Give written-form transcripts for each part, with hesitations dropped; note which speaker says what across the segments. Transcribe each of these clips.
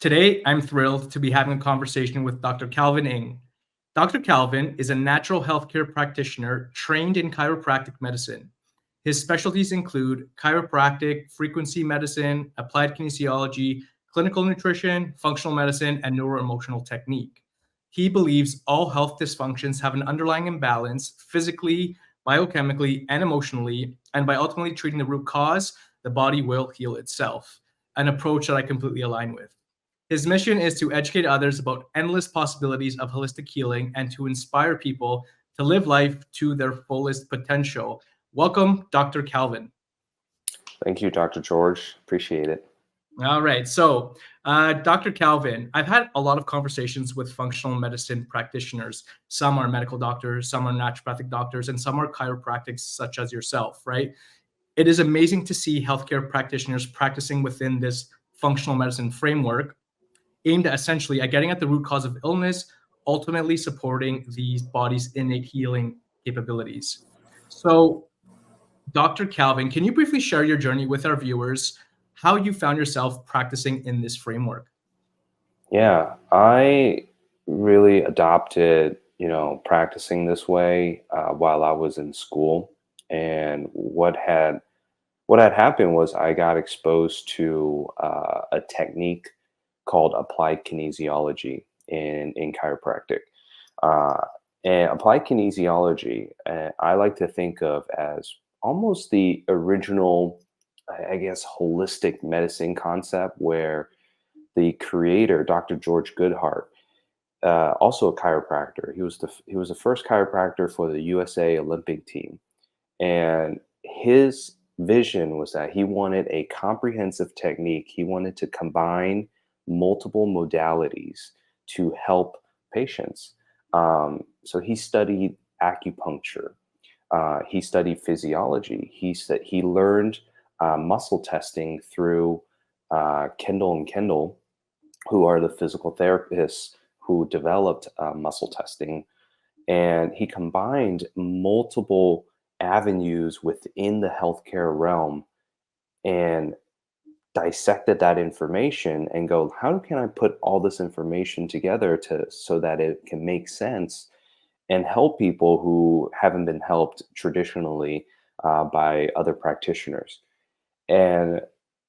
Speaker 1: Today, I'm thrilled to be having a conversation with Dr. Calvin Ng. Dr. Calvin is a natural healthcare practitioner trained in chiropractic medicine. His specialties include chiropractic, frequency medicine, applied kinesiology, clinical nutrition, functional medicine, and neuro emotional technique. He believes all health dysfunctions have an underlying imbalance physically, biochemically, and emotionally, and by ultimately treating the root cause, the body will heal itself, an approach that I completely align with. His mission is to educate others about endless possibilities of holistic healing and to inspire people to live life to their fullest potential. Welcome, Dr. Calvin.
Speaker 2: Thank you, Dr. George. Appreciate it.
Speaker 1: All right. So, Dr. Calvin, I've had a lot of conversations with functional medicine practitioners. Some are medical doctors, some are naturopathic doctors, and some are chiropractics, such as yourself, right? It is amazing to see healthcare practitioners practicing within this functional medicine framework aimed at essentially at getting at the root cause of illness, ultimately supporting the body's innate healing capabilities. So, Dr. Calvin, can you briefly share your journey with our viewers, how you found yourself practicing in this framework?
Speaker 2: Yeah, I really adopted, practicing this way while I was in school. And what had happened was I got exposed to a technique called applied kinesiology in chiropractic. Uh, and applied kinesiology, I like to think of as almost the original, I guess, holistic medicine concept where the creator, Dr. George Goodhart, also a chiropractor. He was the first chiropractor for the USA Olympic team, and his vision was that he wanted a comprehensive technique. He wanted to combine multiple modalities to help patients. So he studied acupuncture. He studied physiology. He learned muscle testing through Kendall and Kendall, who are the physical therapists who developed muscle testing. And he combined multiple avenues within the healthcare realm and dissected that information and go, how can I put all this information together so that it can make sense and help people who haven't been helped traditionally by other practitioners. And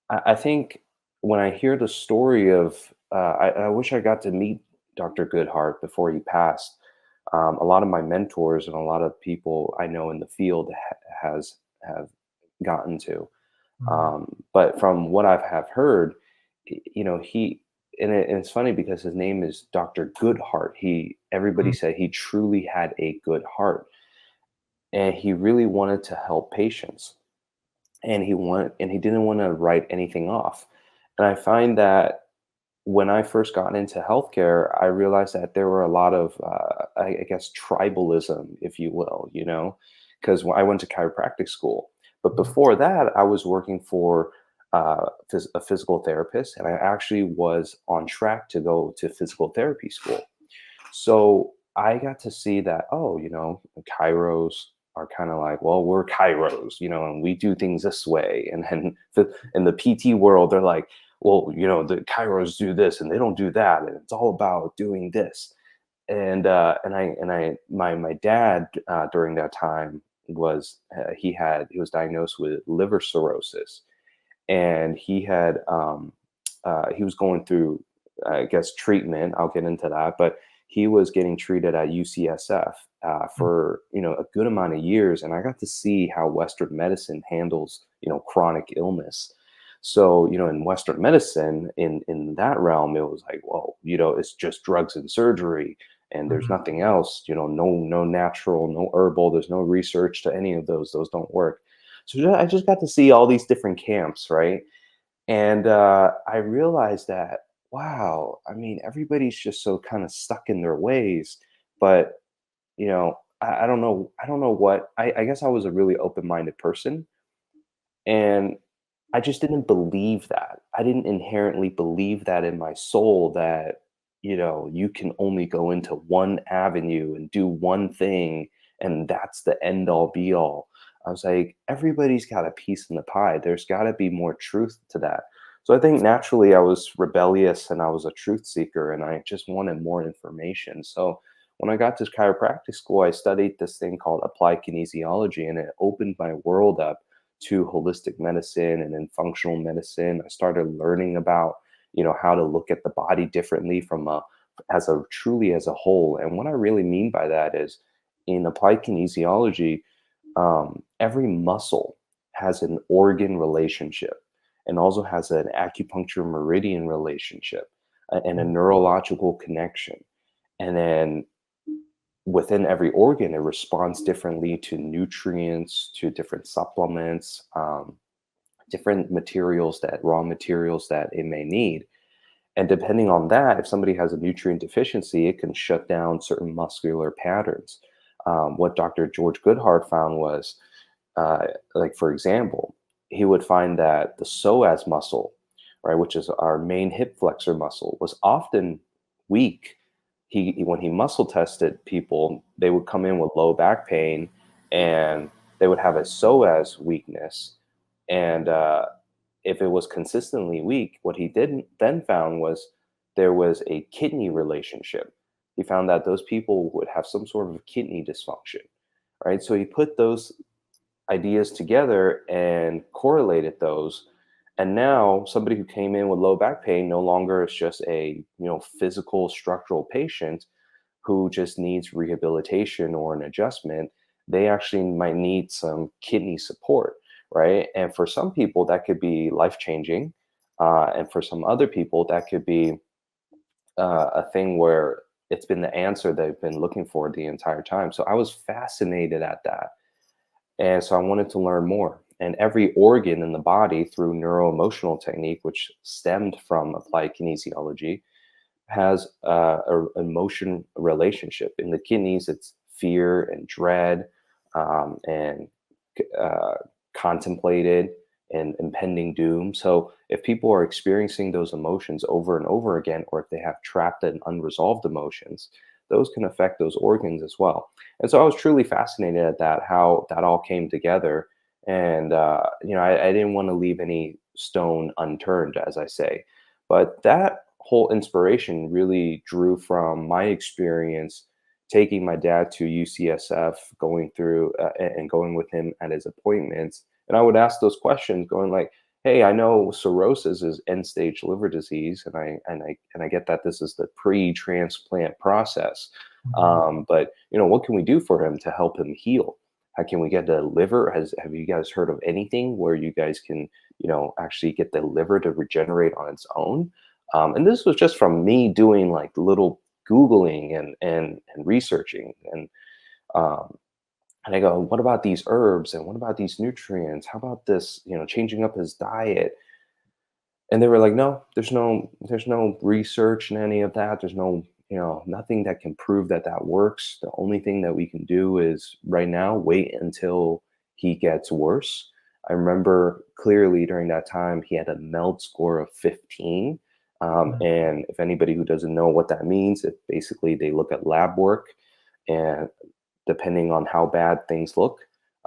Speaker 2: I think when I hear the story of, I wish I got to meet Dr. Goodhart before he passed. A lot of my mentors and a lot of people I know in the field have gotten to.
Speaker 1: Mhm.
Speaker 2: But from what have heard, he and it's funny because his name is Dr. Goodhart. Everybody
Speaker 1: Mhm.
Speaker 2: said he truly had a good heart, and he really wanted to help patients, and he didn't want to write anything off. And I find that when I first got into healthcare, I realized that there were a lot of, I guess, tribalism, if you will, because I went to chiropractic school. But before that, I was working for a physical therapist, and I actually was on track to go to physical therapy school. So I got to see that, oh, the chiros are kind of like, well, we're chiros, and we do things this way. And then in the PT world, they're like, well, the chiros do this and they don't do that. And it's all about doing this. My dad during that time was, he was diagnosed with liver cirrhosis, and he was going through, I guess, treatment. I'll get into that, but he was getting treated at UCSF for a good amount of years, and I got to see how Western medicine handles chronic illness. So in Western medicine, in that realm, it was like, well, it's just drugs and surgery, and there's
Speaker 1: Mhm.
Speaker 2: nothing else. No natural, no herbal. There's no research to any of those. Those don't work. So I just got to see all these different camps, right? And I realized that, wow, I mean, everybody's just so kind of stuck in their ways. But, I don't know. I don't know what, I guess I was a really open minded person. And I just didn't believe that. I didn't inherently believe that in my soul that, you can only go into one avenue and do one thing, and that's the end all be all. I was like, everybody's got a piece in the pie. There's got to be more truth to that. So I think naturally I was rebellious and I was a truth seeker and I just wanted more information. So when I got to chiropractic school, I studied this thing called applied kinesiology, and it opened my world up to holistic medicine and then functional medicine. I started learning about, how to look at the body differently from a as a truly as a whole. And what I really mean by that is in applied kinesiology, every muscle has an organ relationship and also has an acupuncture meridian relationship and a neurological connection. And then within every organ, it responds differently to nutrients, to different supplements, different materials that raw materials that it may need. And depending on that, if somebody has a nutrient deficiency, it can shut down certain muscular patterns. What Dr. George Goodhart found was, like for example, he would find that the psoas muscle, right, which is our main hip flexor muscle, was often weak. When he muscle tested people, they would come in with low back pain, and they would have a psoas weakness, and if it was consistently weak, what he didn't then found was there was a kidney relationship. He found that those people would have some sort of kidney dysfunction, right? So he put those ideas together and correlated those. And now somebody who came in with low back pain no longer is just a, physical structural patient who just needs rehabilitation or an adjustment. They actually might need some kidney support, right? And for some people, that could be life changing. And for some other people, that could be a thing where it's been the answer they've been looking for the entire time. So I was fascinated at that. And so I wanted to learn more. And every organ in the body through neuro emotional technique, which stemmed from applied kinesiology, has a emotion relationship. In the kidneys, it's fear and dread, and uh, contemplated and impending doom. So if people are experiencing those emotions over and over again, or if they have trapped and unresolved emotions, those can affect those organs as well. And so I was truly fascinated at that, how that all came together. And I didn't want to leave any stone unturned, as I say. But that whole inspiration really drew from my experience taking my dad to UCSF, going through and going with him at his appointments. And I would ask those questions, going like, "Hey, I know cirrhosis is end-stage liver disease, and I get that this is the pre-transplant process.
Speaker 1: Mhm.
Speaker 2: But what can we do for him to help him heal? How can we get the liver? Have you guys heard of anything where you guys can, actually get the liver to regenerate on its own?" And this was just from me doing like little Googling and researching. Um, and I go, what about these herbs? And what about these nutrients? How about this, changing up his diet? And they were like, no, there's no research in any of that. There's no, nothing that can prove that that works. The only thing that we can do is right now wait until he gets worse. I remember clearly during that time he had a MELD score of 15. And if anybody who doesn't know what that means, it basically they look at lab work, and depending on how bad things look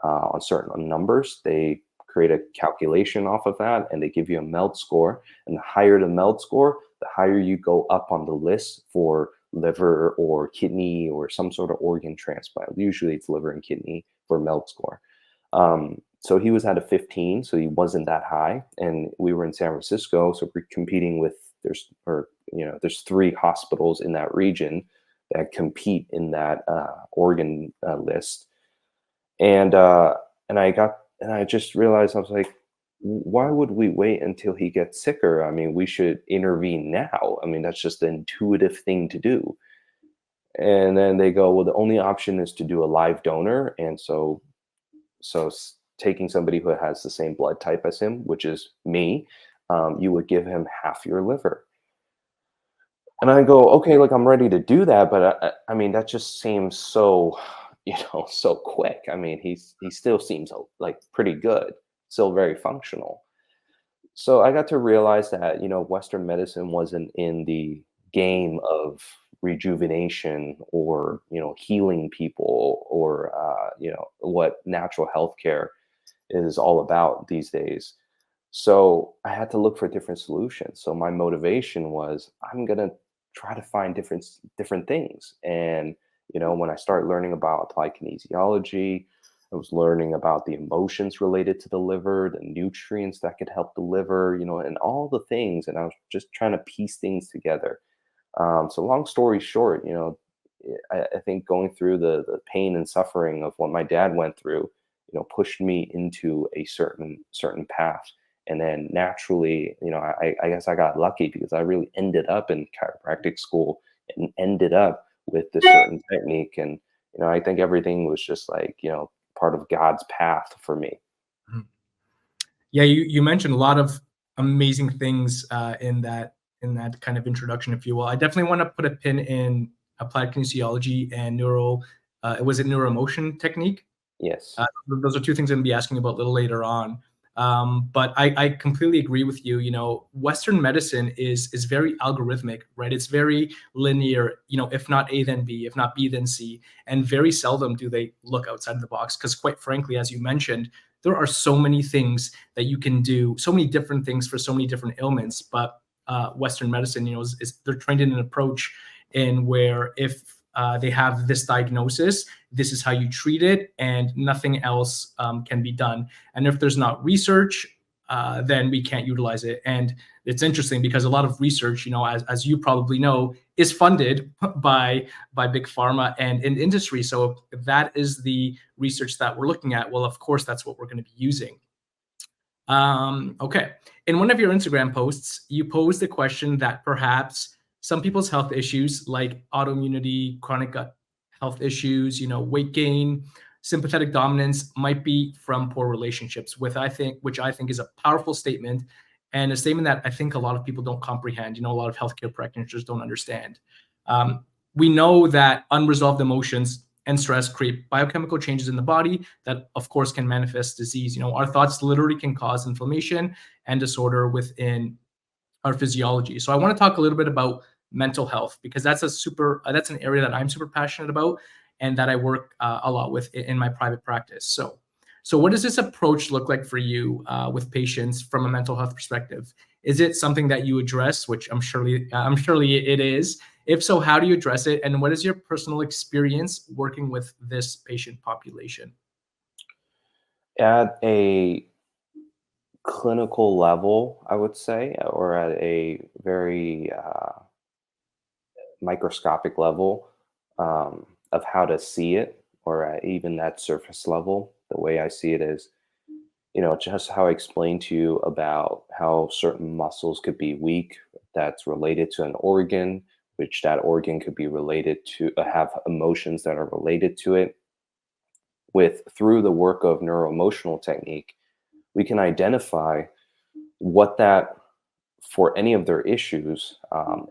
Speaker 2: on certain numbers, they create a calculation off of that, and they give you a MELD score. And the higher the MELD score, the higher you go up on the list for liver or kidney or some sort of organ transplant. Usually it's liver and kidney for MELD score. So he was at a 15, so he wasn't that high. And we were in San Francisco, so we're competing with there's 3 hospitals in that region that compete in that organ list. And I just realized, I was like, why would we wait until he gets sicker? I mean, we should intervene now. I mean, that's just the intuitive thing to do. And then they go, well, the only option is to do a live donor. And taking somebody who has the same blood type as him, which is me, you would give him half your liver. And I go, okay, like I'm ready to do that, but I mean, that just seems so, so quick. I mean, he still seems like pretty good, still very functional. So I got to realize that, Western medicine wasn't in the game of rejuvenation or, healing people or, what natural healthcare is all about these days. So I had to look for different solutions. So my motivation was I'm gonna try to find different things. And when I started learning about applied kinesiology, I was learning about the emotions related to the liver, the nutrients that could help the liver, and all the things. And I was just trying to piece things together. So long story short, I think going through the pain and suffering of what my dad went through, pushed me into a certain path. And then naturally, I guess I got lucky because I really ended up in chiropractic school and ended up with this certain technique. And I think everything was just like part of God's path for me.
Speaker 1: Mhm. Yeah, you mentioned a lot of amazing things in that kind of introduction, if you will. I definitely want to put a pin in applied kinesiology and neuro. Was it neuro emotion technique?
Speaker 2: Yes.
Speaker 1: Uh, those are two things I'm going to be asking about a little later on. But I completely agree with you. Western medicine is very algorithmic, right? It's very linear. If not A, then B. If not B, then C. And very seldom do they look outside the box. Because quite frankly, as you mentioned, there are so many things that you can do, so many different things for so many different ailments. But Western medicine, they're trained in an approach in where if they have this diagnosis, this is how you treat it, and nothing else can be done. And if there's not research, then we can't utilize it. And it's interesting because a lot of research, as you probably know, is funded by big pharma and in industry. So if that is the research that we're looking at, well, of course, that's what we're going to be using. Okay. In one of your Instagram posts, you posed the question that perhaps some people's health issues, like autoimmunity, chronic gut health issues, weight gain, sympathetic dominance, might be from poor relationships. Which I think is a powerful statement, and a statement that I think a lot of people don't comprehend. A lot of healthcare practitioners don't understand. Um, we know that unresolved emotions and stress create biochemical changes in the body that, of course, can manifest disease. Our thoughts literally can cause inflammation and disorder within our physiology. So I want to talk a little bit about mental health because that's an area that I'm super passionate about and that I work a lot with in my private practice. So what does this approach look like for you with patients from a mental health perspective? Is it something that you address, which I'm surely it is? If so, how do you address it, and what is your personal experience working with this patient population?
Speaker 2: At a clinical level, I would say, or at a very microscopic level of how to see it, or at even that surface level. The way I see it is, just how I explained to you about how certain muscles could be weak, that's related to an organ, which that organ could be related to, have emotions that are related to it. With through the work of neuro emotional technique, we can identify what that for any of their issues,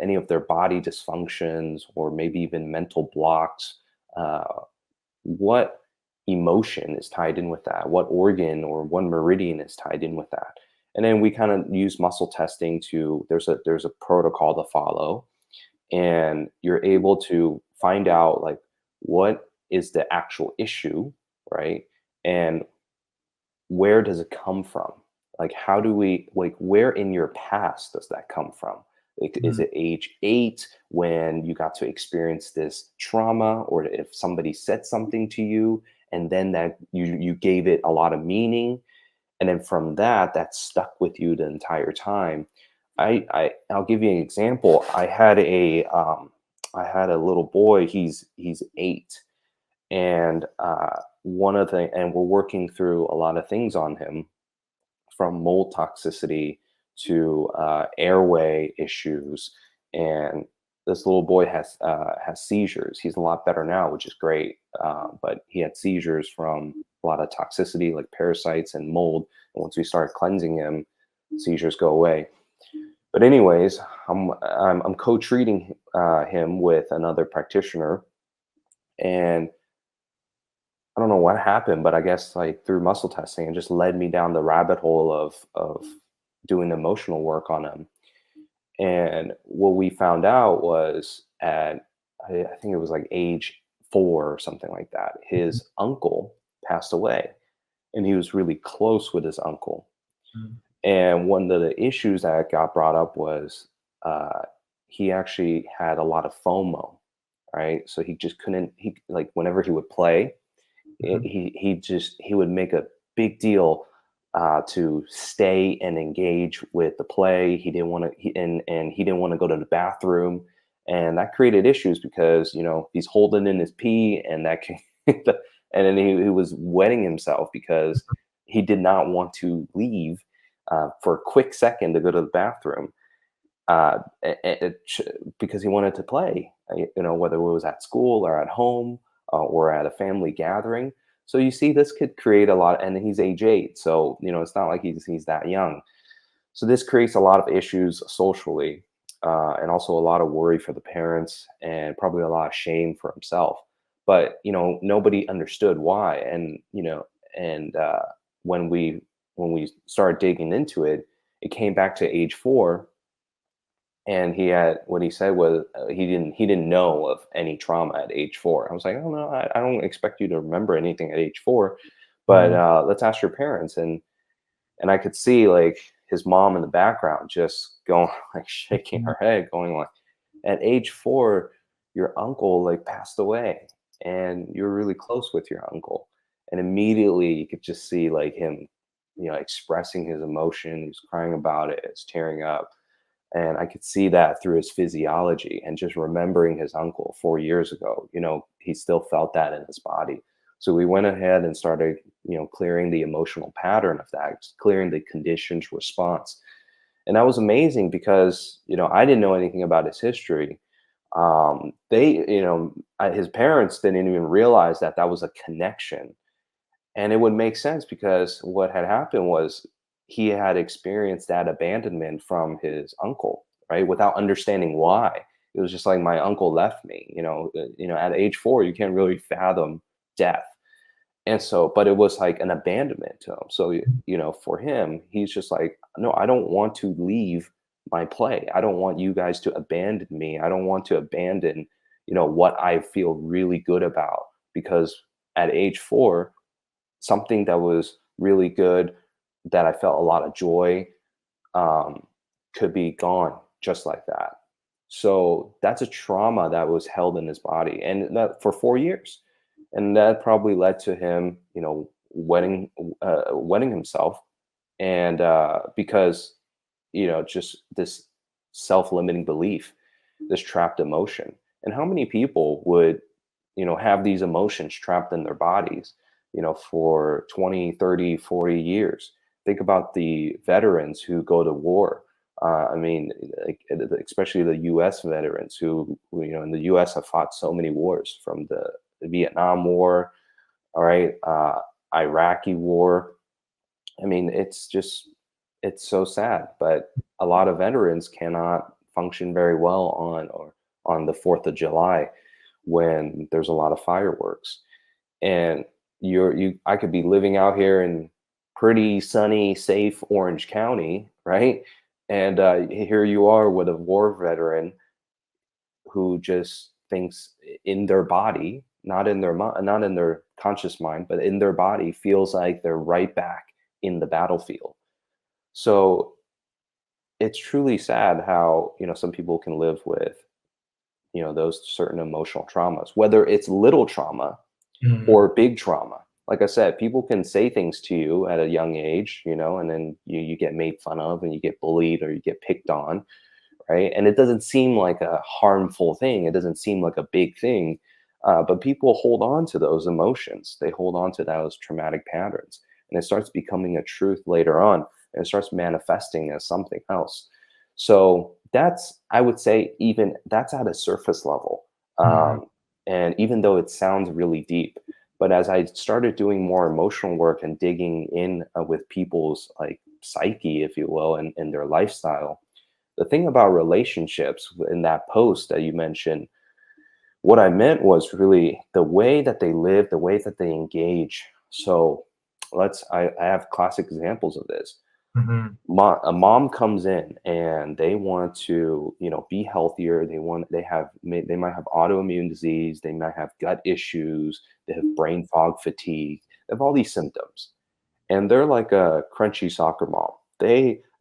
Speaker 2: any of their body dysfunctions, or maybe even mental blocks, uh, what emotion is tied in with that? What organ or one meridian is tied in with that? And then we kind of use muscle testing to there's a protocol to follow, and you're able to find out like what is the actual issue, right? And where does it come from? Like, how do we, like, where in your past does that come from? Like, is
Speaker 1: Mhm.
Speaker 2: it age 8 when you got to experience this trauma, or if somebody said something to you and then that you gave it a lot of meaning, and then from that stuck with you the entire time. I'll give you an example. I had a little boy. He's 8, and and we're working through a lot of things on him, from mold toxicity to airway issues. And this little boy has seizures. He's a lot better now, which is great. But he had seizures from a lot of toxicity, like parasites and mold. And once we start cleansing him, seizures go away. But anyways, I'm co-treating him with another practitioner, and I don't know what happened, but I guess like through muscle testing, it just led me down the rabbit hole of doing emotional work on him. And what we found out was I think it was like age 4 or something like that. His uncle passed away, and he was really close with his uncle.
Speaker 1: Mhm.
Speaker 2: And one of the issues that got brought up was uh, he actually had a lot of FOMO, right? So he just couldn't. He like whenever he would play,
Speaker 1: Mhm.
Speaker 2: he would make a big deal to stay and engage with the play. He didn't want to, and he didn't want to go to the bathroom, and that created issues because he's holding in his pee, and that can, and then he was wetting himself because he did not want to leave for a quick second to go to the bathroom because he wanted to play, whether it was at school or at home or at a family gathering. So you see, this could create a lot, and he's age 8, so it's not like he's that young. So this creates a lot of issues socially, and also a lot of worry for the parents, and probably a lot of shame for himself. But nobody understood why, and when we started digging into it, it came back to age 4, and he had what he said was he didn't know of any trauma at age 4. I was like, oh no, I don't expect you to remember anything at age 4, but
Speaker 1: Mm.
Speaker 2: let's ask your parents. And I could see like his mom in the background just going like shaking
Speaker 1: Mhm.
Speaker 2: her head, going like, at age 4, your uncle like passed away, and you're really close with your uncle. And immediately you could just see like him, expressing his emotion. He's crying about it, it's tearing up, and I could see that through his physiology and just remembering his uncle 4 years ago. He still felt that in his body. So we went ahead and started, clearing the emotional pattern of that, just clearing the conditioned response. And that was amazing because, I didn't know anything about his history. His parents didn't even realize that that was a connection, and it would make sense because what had happened was he had experienced that abandonment from his uncle, right? Without understanding why. It was just like, my uncle left me, at age 4, you can't really fathom death. And so, but it was like an abandonment to him. So, for him, he's just like, no, I don't want to leave my play. I don't want you guys to abandon me. I don't want to abandon, what I feel really good about, because at age 4, something that was really good, that I felt a lot of joy, um, could be gone just like that. So that's a trauma that was held in his body, and that for 4 years, and that probably led to him, wedding himself, and because just this self-limiting belief, this trapped emotion. And how many people would have these emotions trapped in their bodies for 20, 30, 40 years? Think about the veterans who go to war. I mean, like, especially the U.S. veterans who in the U.S. have fought so many wars, from the Vietnam War, all right, Iraqi War. I mean, it's so sad, but a lot of veterans cannot function very well on the 4th of July, when there's a lot of fireworks. And I could be living out here in pretty sunny, safe Orange County, right? And here you are with a war veteran who just thinks in their body, not in their conscious mind, but in their body, feels like they're right back in the battlefield. So it's truly sad how some people can live with those certain emotional traumas, whether it's little trauma
Speaker 1: Mm.
Speaker 2: or big trauma. Like I said, people can say things to you at a young age, and then you get made fun of, and you get bullied, or you get picked on, right? And it doesn't seem like a harmful thing. It doesn't seem like a big thing. But people hold on to those emotions. They hold on to those traumatic patterns, and it starts becoming a truth later on, and it starts manifesting as something else. So that's, I would say, even that's at a surface level.
Speaker 1: Mhm.
Speaker 2: And even though it sounds really deep, but as I started doing more emotional work and digging in with people's like psyche, if you will, and their lifestyle, the thing about relationships in that post that you mentioned, what I meant was really the way that they live, the way that they engage. So I have classic examples of this.
Speaker 1: Mhm.
Speaker 2: A mom comes in and they want to, be healthier. They might have autoimmune disease. They might have gut issues. They have brain fog, fatigue. They have all these symptoms, and they're like a crunchy soccer mom.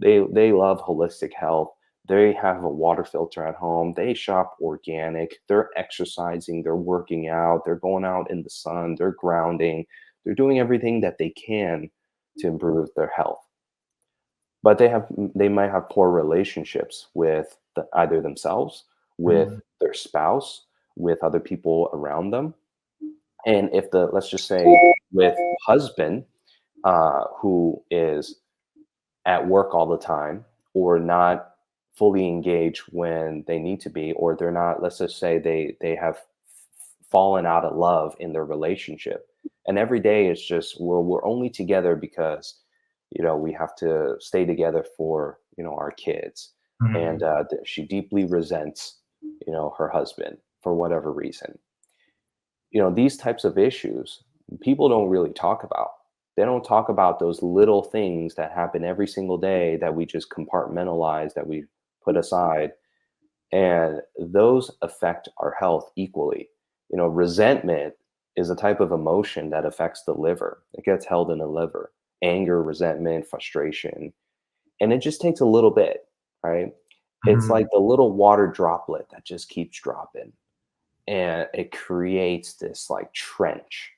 Speaker 2: They love holistic health. They have a water filter at home. They shop organic. They're exercising. They're working out. They're going out in the sun. They're grounding. They're doing everything that they can to improve their health. But they might have poor relationships with either themselves, with
Speaker 1: Mhm.
Speaker 2: their spouse, with other people around them. And if the let's just say with husband who is at work all the time or not fully engaged when they need to be, or they're not, let's just say they have fallen out of love in their relationship, and every day it's just we're only together because we have to stay together for our kids, and
Speaker 1: Mhm.
Speaker 2: she deeply resents her husband for whatever reason. These types of issues people don't really talk about. They don't talk about those little things that happen every single day that we just compartmentalize, that we put aside, and those affect our health equally. Resentment is a type of emotion that affects the liver. It gets held in the liver. Anger, resentment, frustration, and it just takes a little bit, right? It's like
Speaker 1: Mhm.
Speaker 2: the little water droplet that just keeps dropping, and it creates this like trench.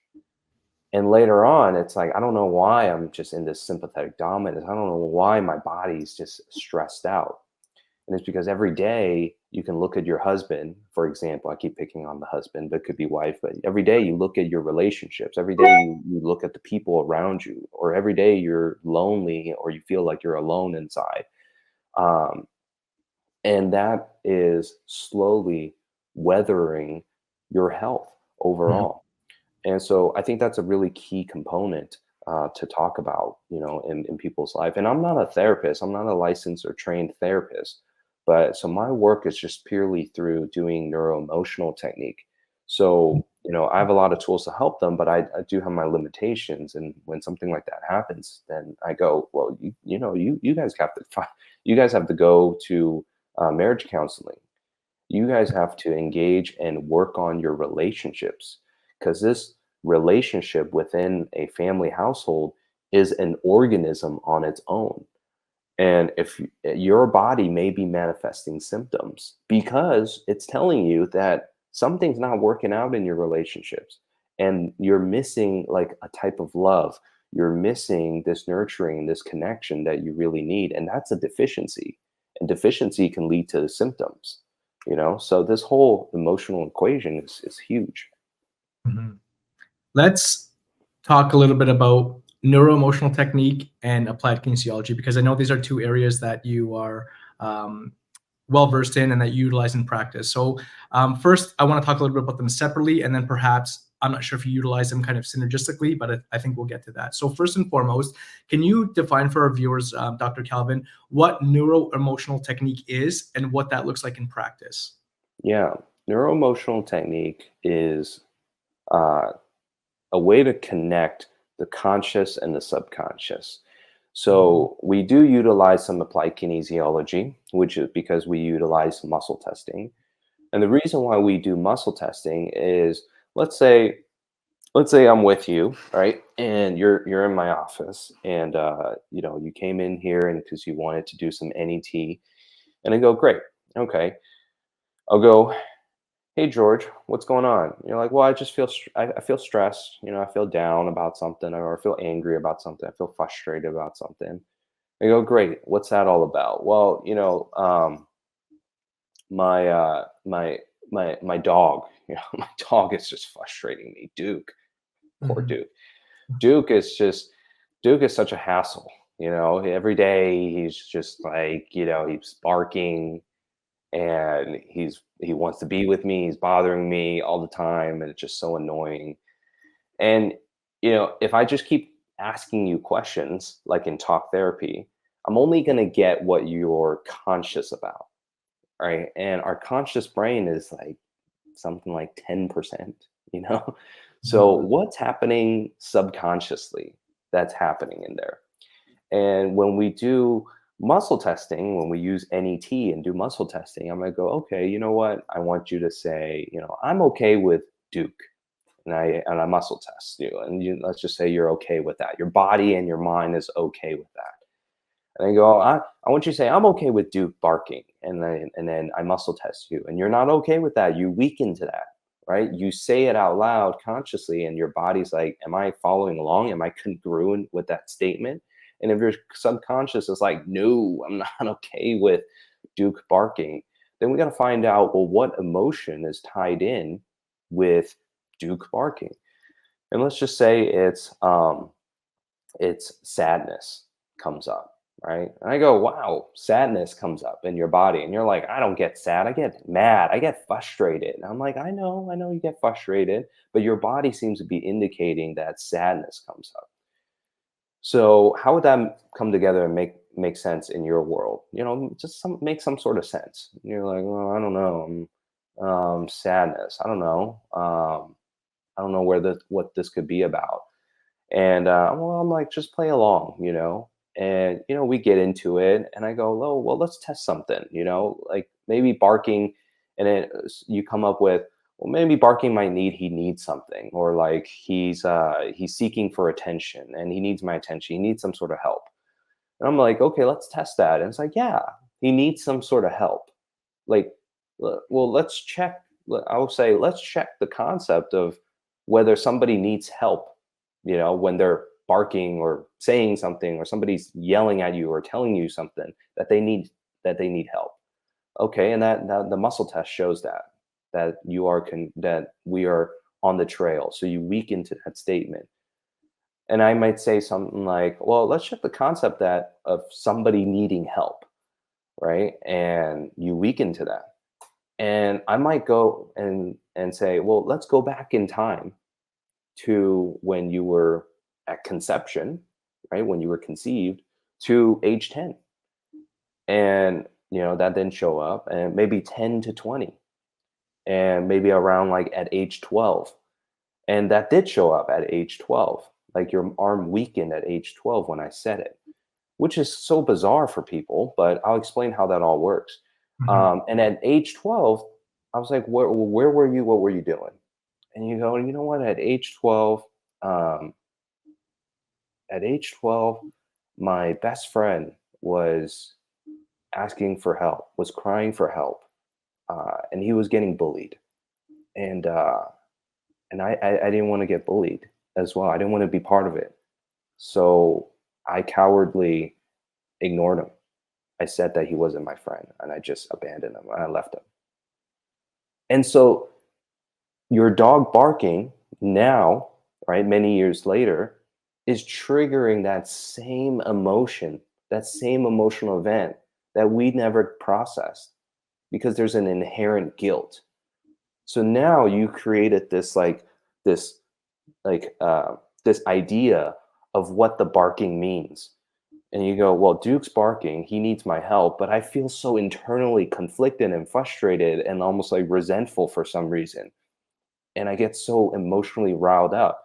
Speaker 2: And later on, it's like, I don't know why I'm just in this sympathetic dominance. I don't know why my body's just stressed out. And it's because every day you can look at your husband, for example. I keep picking on the husband, but it could be wife. But every day you look at your relationships. Every day you look at the people around you, or every day you're lonely or you feel like you're alone inside. Um, and that is slowly weathering your health
Speaker 1: Mhm.
Speaker 2: overall. And so I think that's a really key component to talk about, in people's life. And I'm not a therapist. I'm not a licensed or trained therapist. But so my work is just purely through doing neuro emotional technique. So, I have a lot of tools to help them, but I do have my limitations. And when something like that happens, then I go, well, you guys have to you guys have to go to marriage counseling. You guys have to engage and work on your relationships, because this relationship within a family household is an organism on its own. And if your body may be manifesting symptoms because it's telling you that something's not working out in your relationships, and you're missing like a type of love, you're missing this nurturing, this connection that you really need. And that's a deficiency. And deficiency can lead to symptoms, So this whole emotional equation is huge.
Speaker 1: Mhm. Let's talk a little bit about neuroemotional technique and applied kinesiology, because I know these are two areas that you are um, well versed in and that you utilize in practice. So, first, I want to talk a little bit about them separately, and then perhaps I'm not sure if you utilize them kind of synergistically, but I think we'll get to that. So, first and foremost, can you define for our viewers, Dr. Calvin, what neuroemotional technique is and what that looks like in practice?
Speaker 2: Yeah. Neuroemotional technique is uh, a way to connect the conscious and the subconscious.
Speaker 1: Mhm.
Speaker 2: So we do utilize some applied kinesiology, which is because we utilize muscle testing. And the reason why we do muscle testing is, let's say let's say I'm with you, right? And you're in my office, and you came in here and because you wanted to do some NET, and I go, great, okay. I'll go, hey George, what's going on? You're like, well, I just I feel stressed, I feel down about something, or I feel angry about something, I feel frustrated about something. I go, great, what's that all about? Well, my dog, my dog is just frustrating me. Duke, poor
Speaker 1: Mhm.
Speaker 2: Duke. Duke is just Duke is such a hassle. Every day he's just like, he's barking, and he wants to be with me. He's bothering me all the time, and it's just so annoying. And if I just keep asking you questions like in talk therapy, I'm only going to get what you're conscious about, right? And our conscious brain is like something like 10%, you know? So
Speaker 1: Mhm.
Speaker 2: what's happening subconsciously that's happening in there? And when we do muscle testing, when we use NET and do muscle testing, I'm gonna go, okay, you know what? I want you to say, I'm okay with Duke. And I muscle test you, and let's just say you're okay with that. Your body and your mind is okay with that. And I go, I want you to say, I'm okay with Duke barking. And then I muscle test you. And you're not okay with that. You weaken to that, right? You say it out loud consciously, and your body's like, am I following along? Am I congruent with that statement? And if your subconscious is like, no, I'm not okay with Duke barking, then we got to find out, well, what emotion is tied in with Duke barking? And let's just say it's sadness comes up, right? And I go, wow, sadness comes up in your body. And you're like, I don't get sad. I get mad. I get frustrated. And I'm like, I know you get frustrated, but your body seems to be indicating that sadness comes up. So how would that come together and make sense in your world? Just make some sort of sense. And you're like, well, I don't know. Sadness. I don't know. I don't know what this could be about. And well, I'm like, just play along. And we get into it, and I go, oh, well, let's test something. Like maybe barking, and then you come up with, well, maybe barking might he needs something, or like he's seeking for attention, and he needs my attention. He needs some sort of help. And I'm like, okay, let's test that. And it's like, yeah, he needs some sort of help. Like, well, let's check. I would say, let's check the concept of whether somebody needs help, when they're barking or saying something, or somebody's yelling at you or telling you something that they need help. Okay, and that the muscle test shows that that we are on the trail. So you weaken to that statement. And I might say something like, well, let's check the concept that of somebody needing help, right? And you weaken to that. And I might go and say, well, let's go back in time to when you were at conception, right? When you were conceived, to age 10. And that didn't show up, and maybe 10 to 20, and maybe around like at age 12. And that did show up at age 12. Like your arm weakened at age 12 when I said it, which is so bizarre for people, but I'll explain how that all works.
Speaker 1: Mhm.
Speaker 2: And at age 12, I was like, where were you? What were you doing? And you go, you know what? Um, at age 12, my best friend was asking for help, was crying for help, and he was getting bullied. And I didn't want to get bullied as well. I didn't want to be part of it. So I cowardly ignored him. I said that he wasn't my friend, and I just abandoned him. I left him. And so your dog barking now, right, many years later, is triggering that same emotion, that same emotional event that we never processed, because there's an inherent guilt. So now you created this like this idea of what the barking means. And you go, well, Duke's barking, he needs my help, but I feel so internally conflicted and frustrated and almost like resentful for some reason. And I get so emotionally riled up,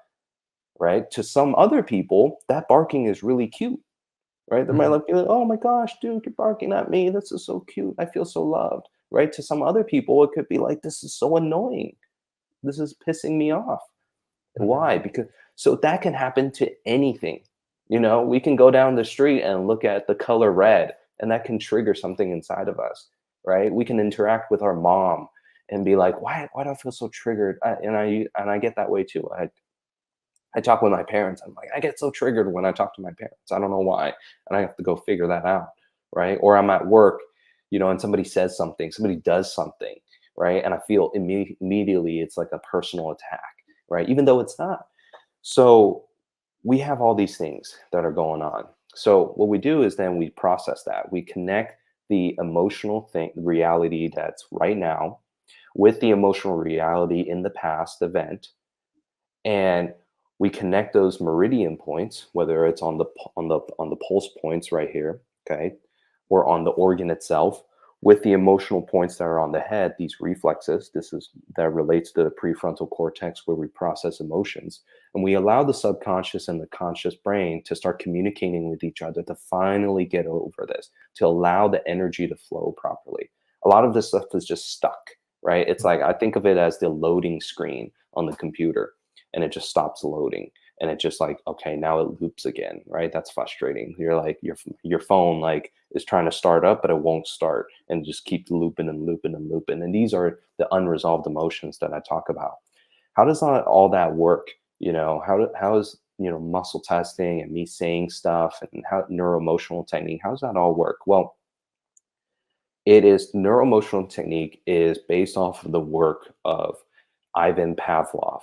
Speaker 2: right? To some other people, that barking is really cute, right? They might
Speaker 1: Mhm.
Speaker 2: like be like, oh my gosh, Duke, you're barking at me. This is so cute. I feel so loved, right? To some other people, it could be like, this is so annoying. This is pissing me off.
Speaker 1: Mhm.
Speaker 2: Why? Because so that can happen to anything. We can go down the street and look at the color red, and that can trigger something inside of us, right? We can interact with our mom and be like, why do I feel so triggered? And I get that way too. I talk with my parents. I'm like, I get so triggered when I talk to my parents. I don't know why, and I have to go figure that out, right? Or I'm at work, and somebody says something, somebody does something, right? And I feel immediately it's like a personal attack, right? Even though it's not. So we have all these things that are going on. So what we do is then we process that. We connect the emotional reality that's right now with the emotional reality in the past event, and we connect those meridian points, whether it's on the pulse points right here, okay, or on the organ itself, with the emotional points that are on the head, these reflexes. That relates to the prefrontal cortex, where we process emotions, and we allow the subconscious and the conscious brain to start communicating with each other to finally get over this, to allow the energy to flow properly. A lot of this stuff is just stuck, right? It's like, I think of it as the loading screen on the computer, and it just stops loading. and it's just like, okay, now it loops again, right? That's frustrating. You're like, your phone like is trying to start up, but it won't start, and just keep looping and looping and looping. And these are the unresolved emotions that I talk about. How does all that work? How is muscle testing and me saying stuff and how neuro emotional technique, how does that all work? Well, it is neuro emotional technique is based off of the work of Ivan Pavlov,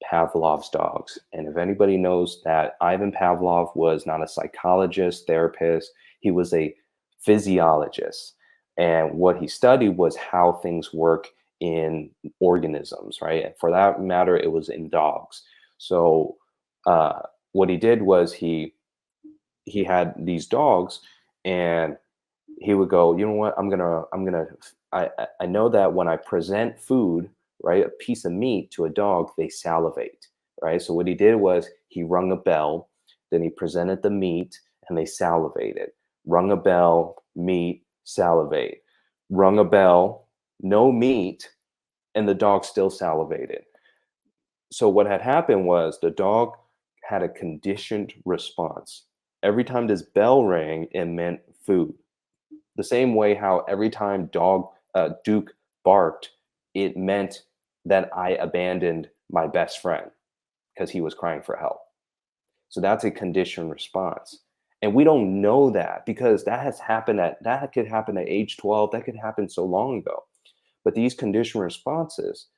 Speaker 2: Pavlov's dogs. And if anybody knows that Ivan Pavlov was not a psychologist, therapist, he was a physiologist. And what he studied was how things work in organisms, right? And for that matter, it was in dogs. So what he did was he had these dogs, and he would go, you know what, I know that when I present food, right, a piece of meat to a dog, they salivate, right? So what he did was he rung a bell, then he presented the meat, and they salivated. Rung a bell, meat, salivate. Rung a bell, no meat, and the dog still salivated. So what had happened was the dog had a conditioned response. Every time this bell rang, it meant food. The same way how every time Duke barked, it meant that I abandoned my best friend because he was crying for help. So that's a conditioned response. And we don't know that because that could happen at age 12, that could happen so long ago. But these conditioned responses,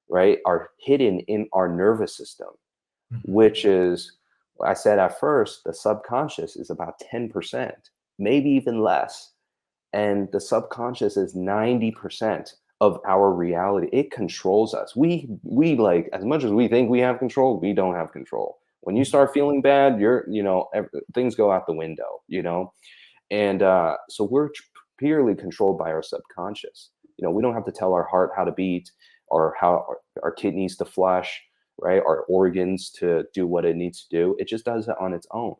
Speaker 2: right, are hidden in our nervous system,
Speaker 1: Mhm.
Speaker 2: which is, I said at first, the subconscious is about 10%, maybe even less. And the subconscious is 90% of our reality. It controls us. We like, as much as we think we have control, we don't have control. When you start feeling bad, things go out the window, and so we're purely controlled by our subconscious. We don't have to tell our heart how to beat, or how our kidneys to flush, right? Our organs to do what it needs to do. It just does it on its own.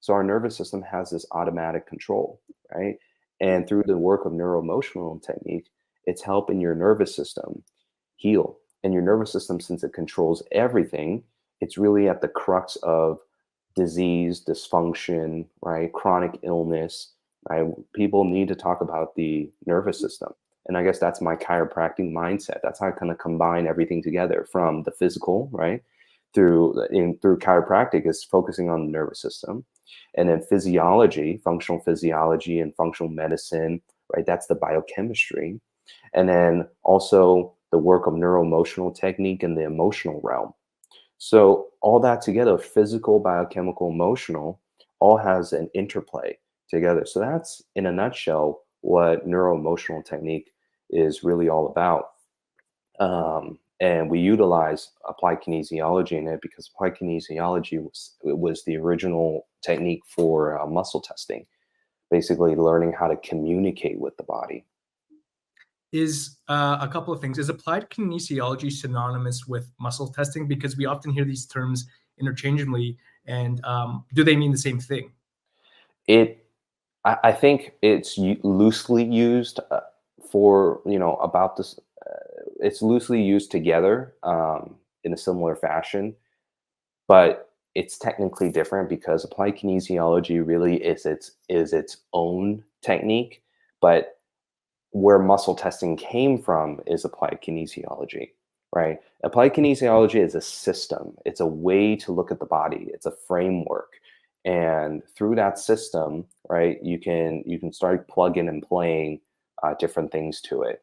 Speaker 2: So our nervous system has this automatic control, right? And through the work of neuroemotional technique, it's helping your nervous system heal. And your nervous system, since it controls everything, it's really at the crux of disease, dysfunction, right? Chronic illness. Right? People need to talk about the nervous system. And I guess that's my chiropractic mindset. That's how I kind of combine everything together, from the physical, right? Through chiropractic is focusing on the nervous system. And then physiology, functional physiology and functional medicine, right? That's the biochemistry. And then also the work of neuroemotional technique in the emotional realm. So all that together, physical, biochemical, emotional, all has an interplay together. So that's, in a nutshell, what neuroemotional technique is really all about. And we utilize applied kinesiology in it because applied kinesiology was the original technique for muscle testing, basically learning how to communicate with the body.
Speaker 1: Is a couple of things. Is applied kinesiology synonymous with muscle testing? Because we often hear these terms interchangeably, and do they mean the same thing?
Speaker 2: It, I think it's loosely used for, about this. It's loosely used together in a similar fashion, but it's technically different because applied kinesiology really is its own technique. But where muscle testing came from is applied kinesiology, right? Applied kinesiology is a system. It's a way to look at the body. It's a framework. And through that system, right, you can start plugging and playing different things to it.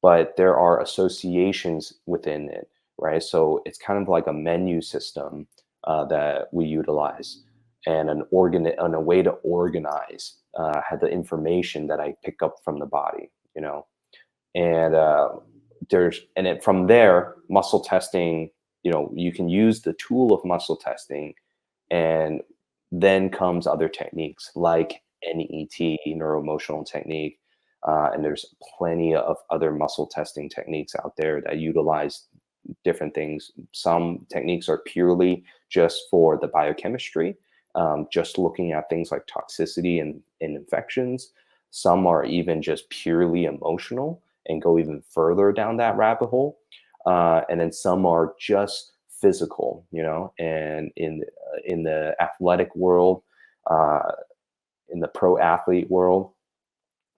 Speaker 2: But there are associations within it, right? So it's kind of like a menu system that we utilize, and and a way to organize had the information that I pick up from the body, and from there, muscle testing, you can use the tool of muscle testing, and then comes other techniques like NET, neuroemotional technique, and there's plenty of other muscle testing techniques out there that utilize different things. Some techniques are purely just for the biochemistry, just looking at things like toxicity and infections. Some are even just purely emotional and go even further down that rabbit hole. And then some are just physical, and in in the athletic world, uh, in the pro athlete world,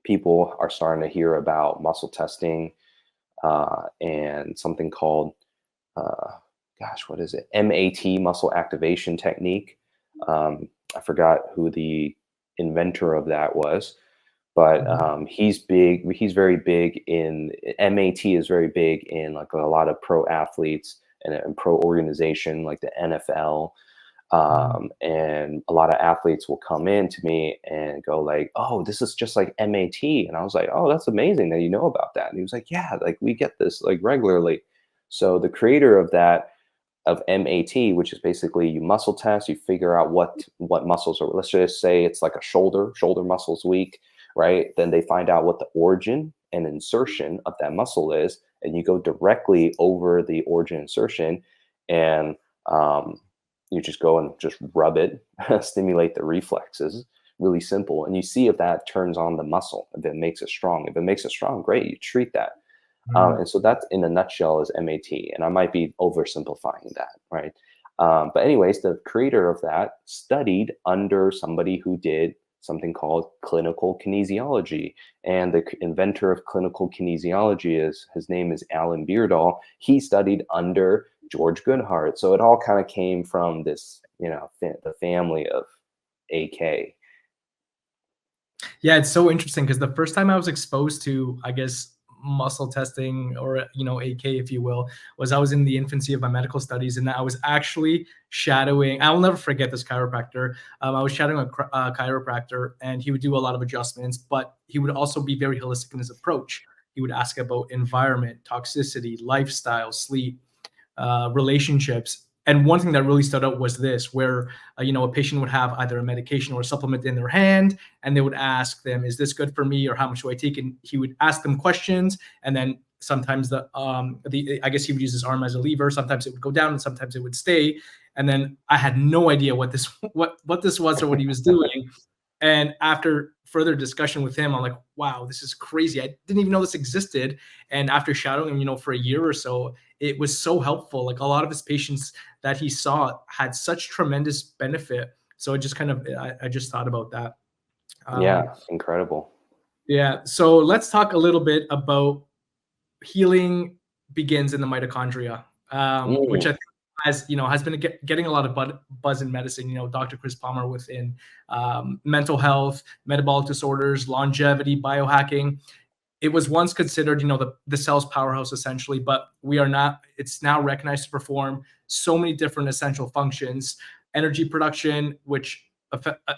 Speaker 2: people are starting to hear about muscle testing and something called, uh, gosh, what is it? MAT, muscle activation technique. I forgot who the inventor of that was, but
Speaker 1: Mhm.
Speaker 2: he's big. He's very big in MAT is very big in like a lot of pro athletes and pro organization like the NFL.
Speaker 1: Mhm.
Speaker 2: And a lot of athletes will come in to me and go like, "Oh, this is just like MAT," and I was like, "Oh, that's amazing that you know about that." And he was like, "Yeah, like we get this like regularly." So the creator of that of MAT, which is basically you muscle test, you figure out what muscles are. Let's just say it's like a shoulder muscles weak, right? Then they find out what the origin and insertion of that muscle is, and you go directly over the origin insertion, and um, you just go and just rub it, stimulate the reflexes. Really simple, and you see if that turns on the muscle, if it makes it strong. If it makes it strong, great, you treat that.
Speaker 1: Mhm.
Speaker 2: And so that's in a nutshell is MAT, and I might be oversimplifying that, right? But anyways, the creator of that studied under somebody who did something called clinical kinesiology, and the inventor of clinical kinesiology is his name is Alan Beardall. He studied under George Goodhart, so it all kind of came from this, the family of AK.
Speaker 1: Yeah, it's so interesting because the first time I was exposed to, I guess, muscle testing or AK, if you will, was I was in the infancy of my medical studies, and I was actually shadowing. I will never forget this chiropractor. I was shadowing a chiropractor, and he would do a lot of adjustments, but he would also be very holistic in his approach. He would ask about environment, toxicity, lifestyle, sleep, relationships. And one thing that really stood out was this, where a patient would have either a medication or a supplement in their hand, and they would ask them, "Is this good for me?" or "How much do I take?" And he would ask them questions, and then sometimes the I guess he would use his arm as a lever. Sometimes it would go down, and sometimes it would stay. And then I had no idea what this what this was or what he was doing. And after further discussion with him, I'm like, wow, this is crazy. I didn't even know this existed. And after shadowing him, for a year or so, it was so helpful. Like a lot of his patients that he saw had such tremendous benefit. So it just kind of, I just thought about that.
Speaker 2: Yeah,
Speaker 1: Um,
Speaker 2: incredible.
Speaker 1: yeah. So let's talk a little bit about healing begins in the mitochondria, which I
Speaker 2: Mm,
Speaker 1: think has been getting a lot of buzz in medicine. Dr. Chris Palmer within mental health, metabolic disorders, longevity, biohacking. It was once considered, the cell's powerhouse essentially, but we are not. It's now recognized to perform so many different essential functions, energy production, which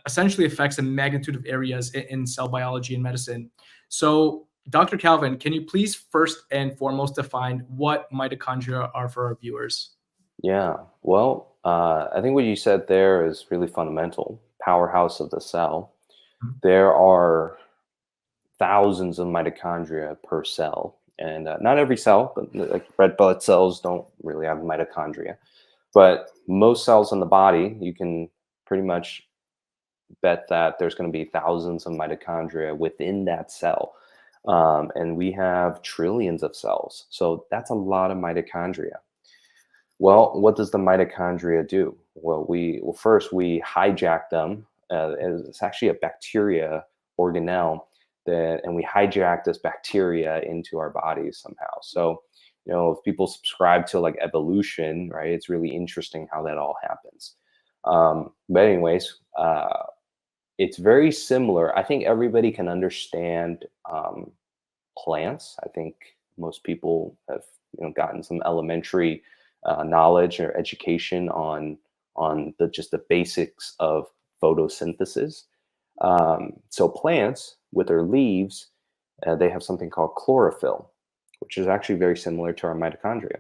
Speaker 1: essentially affects a magnitude of areas in cell biology and medicine. So, Dr. Calvin, can you please first and foremost define what mitochondria are for our viewers?
Speaker 2: yeah. Well, I think what you said there is really fundamental. Powerhouse of the cell. There are thousands of mitochondria per cell, and not every cell, but like red blood cells don't really have mitochondria. But most cells in the body, you can pretty much bet that there's going to be thousands of mitochondria within that cell. And we have trillions of cells. So that's a lot of mitochondria. Well, what does the mitochondria do? Well, first we hijack them. It's actually a bacteria organelle and we hijack this bacteria into our bodies somehow. So, if people subscribe to like evolution, right, it's really interesting how that all happens. But anyways, it's very similar. I think everybody can understand plants. I think most people have gotten some elementary knowledge or education on the just the basics of photosynthesis. So plants with their leaves, they have something called chlorophyll, which is actually very similar to our mitochondria.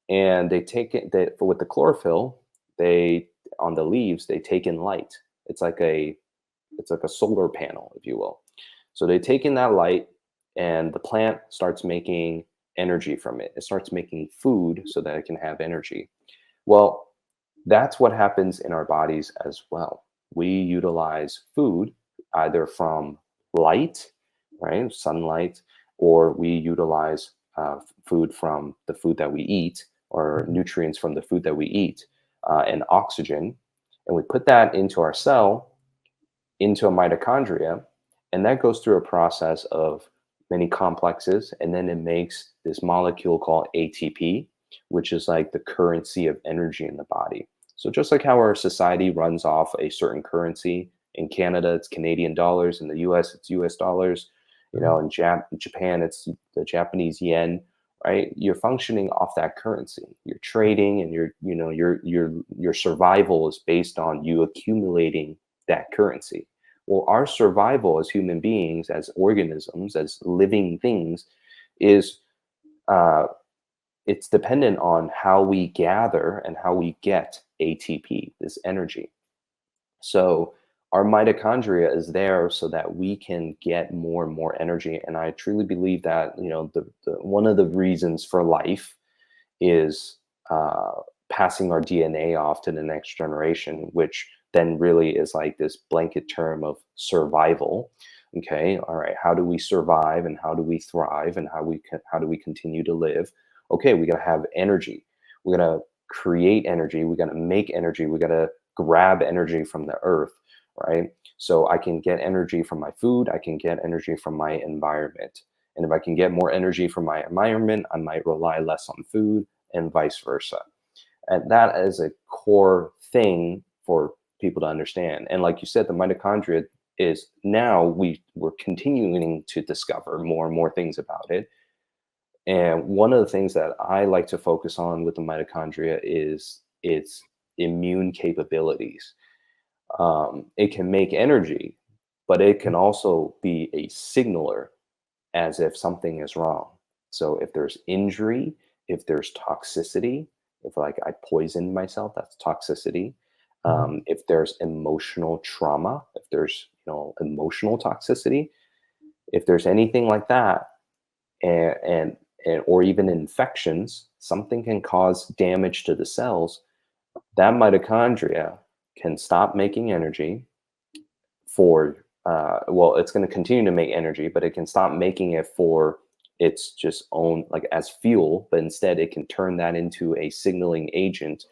Speaker 2: And they take it that with the chlorophyll, they on the leaves they take in light. It's like a it's like a solar panel, if you will. So they take in that light, and the plant starts making energy from it. It starts making food so that it can have energy. Well, that's what happens in our bodies as well. We utilize food either from light, right, sunlight, or we utilize food from the food that we eat, or
Speaker 1: Mhm.
Speaker 2: nutrients from the food that we eat, and oxygen. And we put that into our cell, into a mitochondria, and that goes through a process of many complexes, and then it makes this molecule called ATP, which is like the currency of energy in the body. So just like how our society runs off a certain currency, in Canada it's Canadian dollars, in the US it's US dollars,
Speaker 1: Mhm.
Speaker 2: in Japan it's the Japanese yen, right? You're functioning off that currency. You're trading, and your survival is based on you accumulating that currency. Well, our survival as human beings, as organisms, as living things, is uh, it's dependent on how we gather and how we get ATP, this energy. So our mitochondria is there so that we can get more and more energy. And I truly believe that the one of the reasons for life is uh, passing our DNA off to the next generation, which then really is like this blanket term of survival. Okay, all right. How do we survive, and how do we thrive, and how do we continue to live? Okay, we got to have energy. We got to create energy. We got to make energy. We got to grab energy from the earth, right? So I can get energy from my food. I can get energy from my environment. And if I can get more energy from my environment, I might rely less on food, and vice versa. And that is a core thing for people to understand. And like you said, the mitochondria is now we're continuing to discover more and more things about it. And one of the things that I like to focus on with the mitochondria is its immune capabilities. It can make energy, but it can also be a signaler as if something is wrong. So if there's injury, if there's toxicity, if like I poisoned myself, that's toxicity.
Speaker 1: Mhm.
Speaker 2: If there's emotional trauma, if there's emotional toxicity, if there's anything like that, and or even infections, something can cause damage to the cells. That mitochondria can stop making energy for well, it's going to continue to make energy, but it can stop making it for its just own, like as fuel, but instead it can turn that into a signaling agent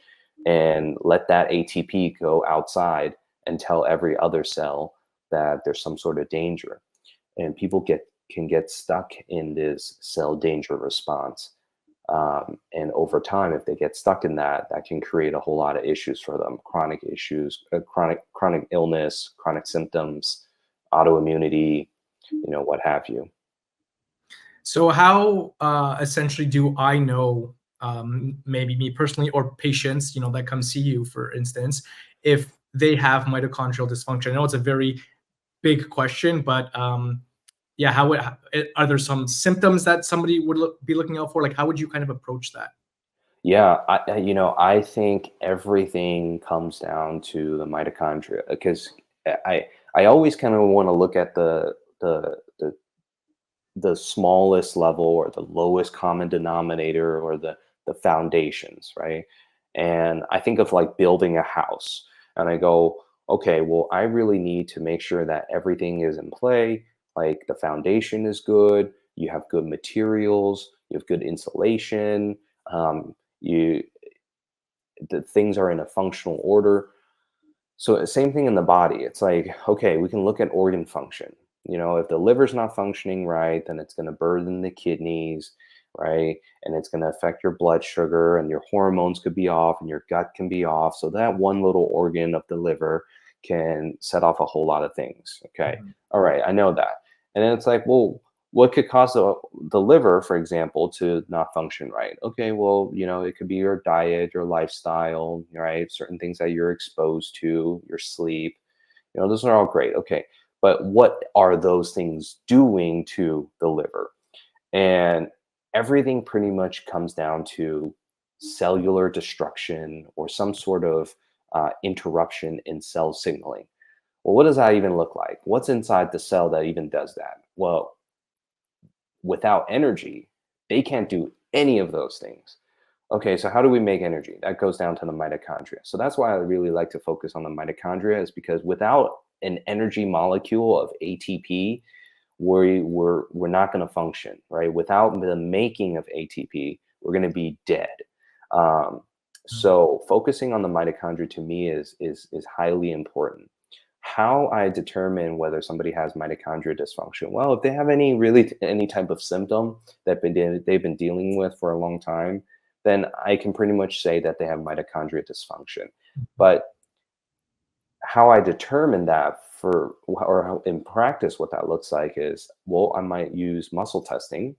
Speaker 2: and let that ATP go outside and tell every other cell that there's some sort of danger. And people can get stuck in this cell danger response. And over time, if they get stuck in that, that can create a whole lot of issues for them: chronic issues, chronic illness, chronic symptoms, autoimmunity, what have you.
Speaker 1: So how essentially do I know, maybe me personally or patients, that come see you, for instance, if they have mitochondrial dysfunction? I know it's a very big question, but yeah, are there some symptoms that somebody would be looking out for? Like, how would you kind of approach that?
Speaker 2: Yeah, I think everything comes down to the mitochondria, because I always kind of want to look at the smallest level, or the lowest common denominator, or the foundations, right? And I think of like building a house, and I go, okay, well, I really need to make sure that everything is in play. Like the foundation is good, you have good materials, you have good insulation, you the things are in a functional order. So same thing in the body. It's like, okay, we can look at organ function. If the liver's not functioning right, then it's going to burden the kidneys, right? And it's going to affect your blood sugar, and your hormones could be off, and your gut can be off. So that one little organ of the liver can set off a whole lot of things. Okay.
Speaker 1: Mhm.
Speaker 2: All right, I know that. And then it's like, well, what could cause the liver, for example, to not function right? Okay, well, it could be your diet, your lifestyle, right? Certain things that you're exposed to, your sleep. Those are all great. Okay. But what are those things doing to the liver? And everything pretty much comes down to cellular destruction, or some sort of interruption in cell signaling. Well, what does that even look like? What's inside the cell that even does that? Well, without energy, they can't do any of those things. Okay, so how do we make energy? That goes down to the mitochondria. So that's why I really like to focus on the mitochondria, is because without an energy molecule of ATP, we're not going to function, right? Without the making of ATP, we're going to be dead. Um, So focusing on the mitochondria to me is highly important. How I determine whether somebody has mitochondria dysfunction? Well, if they have any type of symptom they've been dealing with for a long time, then I can pretty much say that they have mitochondria dysfunction. But how I determine that or how in practice what that looks like is, well, I might use muscle testing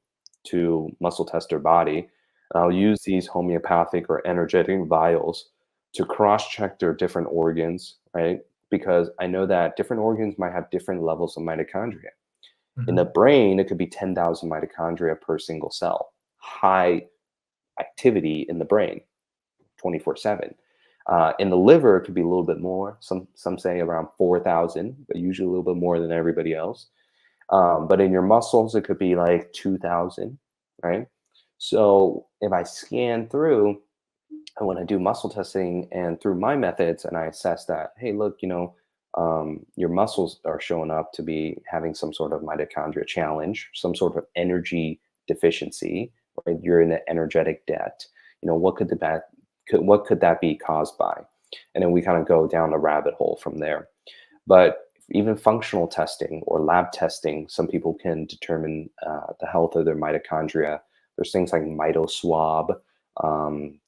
Speaker 2: to muscle test their body. I'll use these homeopathic or energetic vials to cross check their different organs, right? Because I know that different organs might have different levels of mitochondria. In the
Speaker 1: Mhm.
Speaker 2: brain, it could be 10,000 mitochondria per single cell. High activity in the brain, 24/7. In the liver, it could be a little bit more. Some say around 4,000, but usually a little bit more than everybody else. But in your muscles, it could be like 2,000, right? So if I scan through and when I do muscle testing and through my methods, and I assess that, hey, look, your muscles are showing up to be having some sort of mitochondria challenge, some sort of energy deficiency, right? You're in an energetic debt. What what could that be caused by? And then we kind of go down a rabbit hole from there. But even functional testing or lab testing, some people can determine the health of their mitochondria. There's things like mitoswab.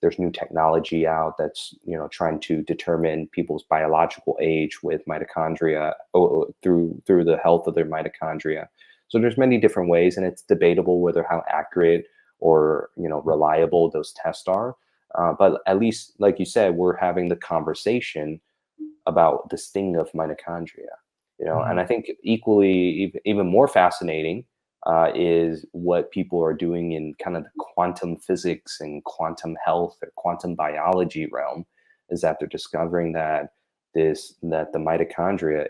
Speaker 2: There's new technology out that's trying to determine people's biological age with mitochondria through the health of their mitochondria. So there's many different ways, and it's debatable whether how accurate or reliable those tests are. But at least, like you said, we're having the conversation about this thing of mitochondria, and
Speaker 1: Mhm.
Speaker 2: I think equally, even more fascinating is what people are doing in kind of the quantum physics and quantum health or quantum biology realm, is that they're discovering that the mitochondria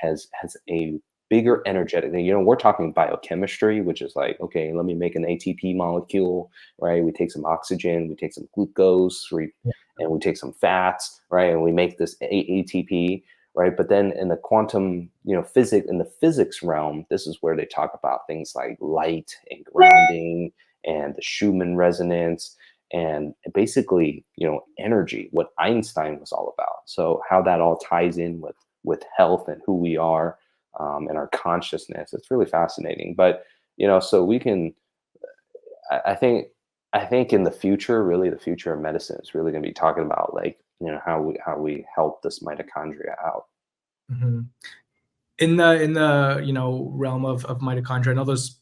Speaker 2: has a bigger energetic. We're talking biochemistry, which is like, okay, let me make an ATP molecule, right? We take some oxygen, we take some glucose,
Speaker 1: Yeah.
Speaker 2: and we take some fats, right? And we make this ATP, right? But then in the quantum, physics, in the physics realm, this is where they talk about things like light and grounding and the Schumann resonance and basically, energy, what Einstein was all about. So how that all ties in with health and who we are, and our consciousness. It's really fascinating. But so we can. I think in the future, really, the future of medicine is really going to be talking about like how we help this mitochondria out.
Speaker 1: Mhm. In the realm of mitochondria, I know there's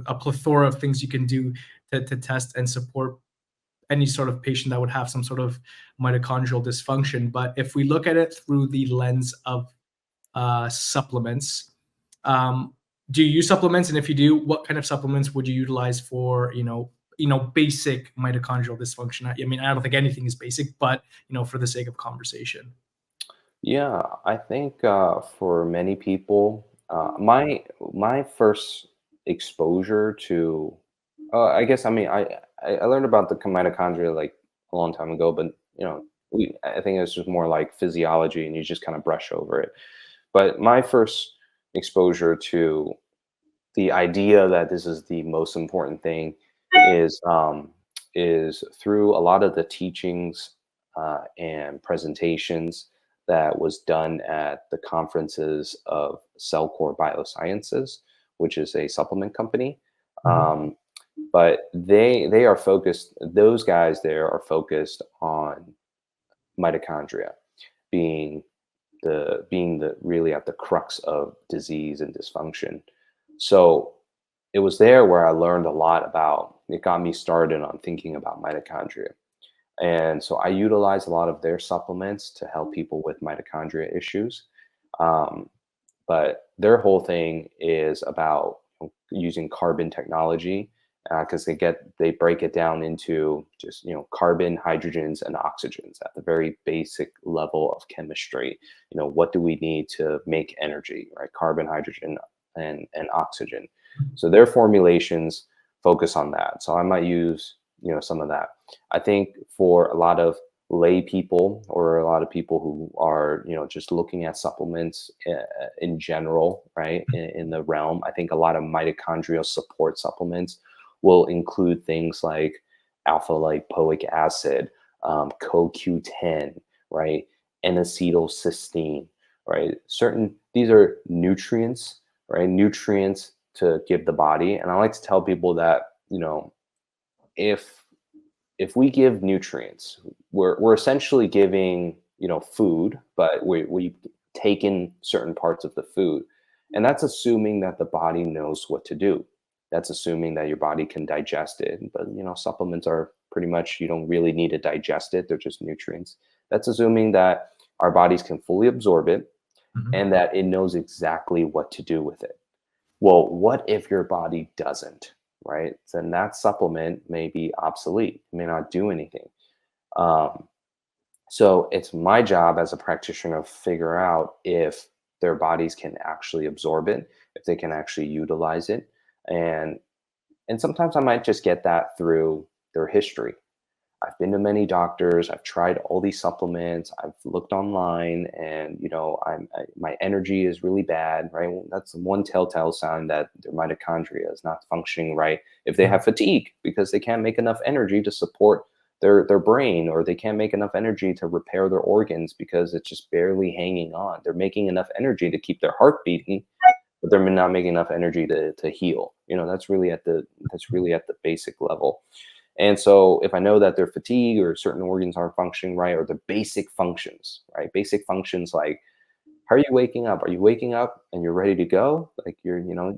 Speaker 1: a plethora of things you can do to test and support any sort of patient that would have some sort of mitochondrial dysfunction. But if we look at it through the lens of supplements, um, do you use supplements? And if you do, what kind of supplements would you utilize for basic mitochondrial dysfunction? I mean, I don't think anything is basic, but for the sake of conversation.
Speaker 2: Yeah, I think for many people, my first exposure to, I guess, I mean, I learned about the mitochondria like a long time ago, but I think it's just more like physiology, and you just kind of brush over it. But my first exposure to the idea that this is the most important thing is through a lot of the teachings and presentations that was done at the conferences of Cellcore Biosciences, which is a supplement company.
Speaker 1: Mhm.
Speaker 2: Um, but they are focused; those guys there are focused on mitochondria being the really at the crux of disease and dysfunction. So it was there where I learned a lot about. It got me started on thinking about mitochondria. And so I utilize a lot of their supplements to help people with mitochondria issues. Um, but their whole thing is about using carbon technology, because they break it down into just carbon, hydrogens, and oxygens at the very basic level of chemistry. What do we need to make energy, right? Carbon, hydrogen, and oxygen. So their formulations focus on that. So I might use some of that. I think for a lot of lay people or a lot of people who are just looking at supplements in general, right, in the realm, I think a lot of mitochondrial support supplements will include things like alpha lipoic acid, CoQ10, right? N-acetylcysteine, right? These are nutrients, right? Nutrients to give the body. And I like to tell people that, if we give nutrients, we're essentially giving, food, but we take in certain parts of the food. And that's assuming that the body knows what to do. That's assuming that your body can digest it. But, supplements are pretty much, you don't really need to digest it. They're just nutrients. That's assuming that our bodies can fully absorb it
Speaker 1: Mhm.
Speaker 2: and that it knows exactly what to do with it. Well, what if your body doesn't, right? Then that supplement may be obsolete, it may not do anything. Um, so it's my job as a practitioner to figure out if their bodies can actually absorb it, if they can actually utilize it. And sometimes I might just get that through their history. I've been to many doctors. I've tried all these supplements. I've looked online, and my energy is really bad. Right, well, that's one telltale sign that their mitochondria is not functioning right. If they
Speaker 1: Right.
Speaker 2: have fatigue because they can't make enough energy to support their brain, or they can't make enough energy to repair their organs because it's just barely hanging on. They're making enough energy to keep their heart beating, but they're not making enough energy to heal. That's really at the basic level. And so if I know that their fatigue or certain organs aren't functioning right, or the basic functions, right? Basic functions like, how are you waking up? Are you waking up and you're ready to go? Like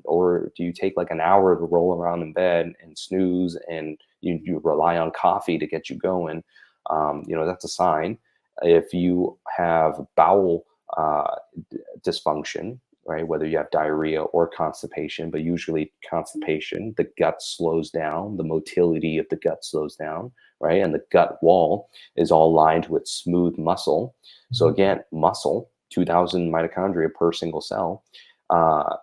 Speaker 2: or do you take like an hour to roll around in bed and snooze, and you rely on coffee to get you going? That's a sign. If you have bowel dysfunction, right? Whether you have diarrhea or constipation, but usually constipation, the gut slows down, the motility of the gut slows down, right? And the gut wall is all lined with smooth muscle. So
Speaker 1: Mhm.
Speaker 2: again, muscle, 2,000 mitochondria per single cell. Uh,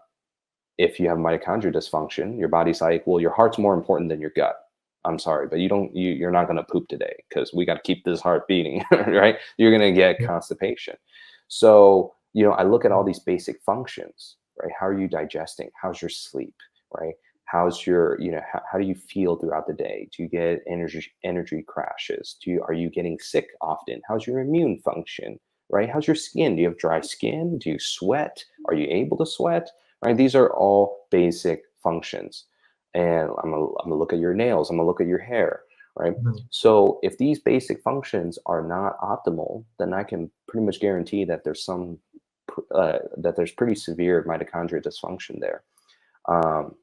Speaker 2: if you have mitochondria dysfunction, your body's like, well, your heart's more important than your gut. I'm sorry, but you're not going to poop today because we got to keep this heart beating, right? You're going to get
Speaker 1: Yeah.
Speaker 2: constipation. So, I look at all these basic functions, right? How are you digesting? How's your sleep, right? How's your, how do you feel throughout the day? Do you get energy crashes? Are you getting sick often? How's your immune function, right? How's your skin? Do you have dry skin? Do you sweat? Are you able to sweat? Right? These are all basic functions. And I'm gonna look at your nails. I'm gonna look at your hair, right?
Speaker 1: Mhm.
Speaker 2: So if these basic functions are not optimal, then I can pretty much guarantee that that there's pretty severe mitochondrial dysfunction there.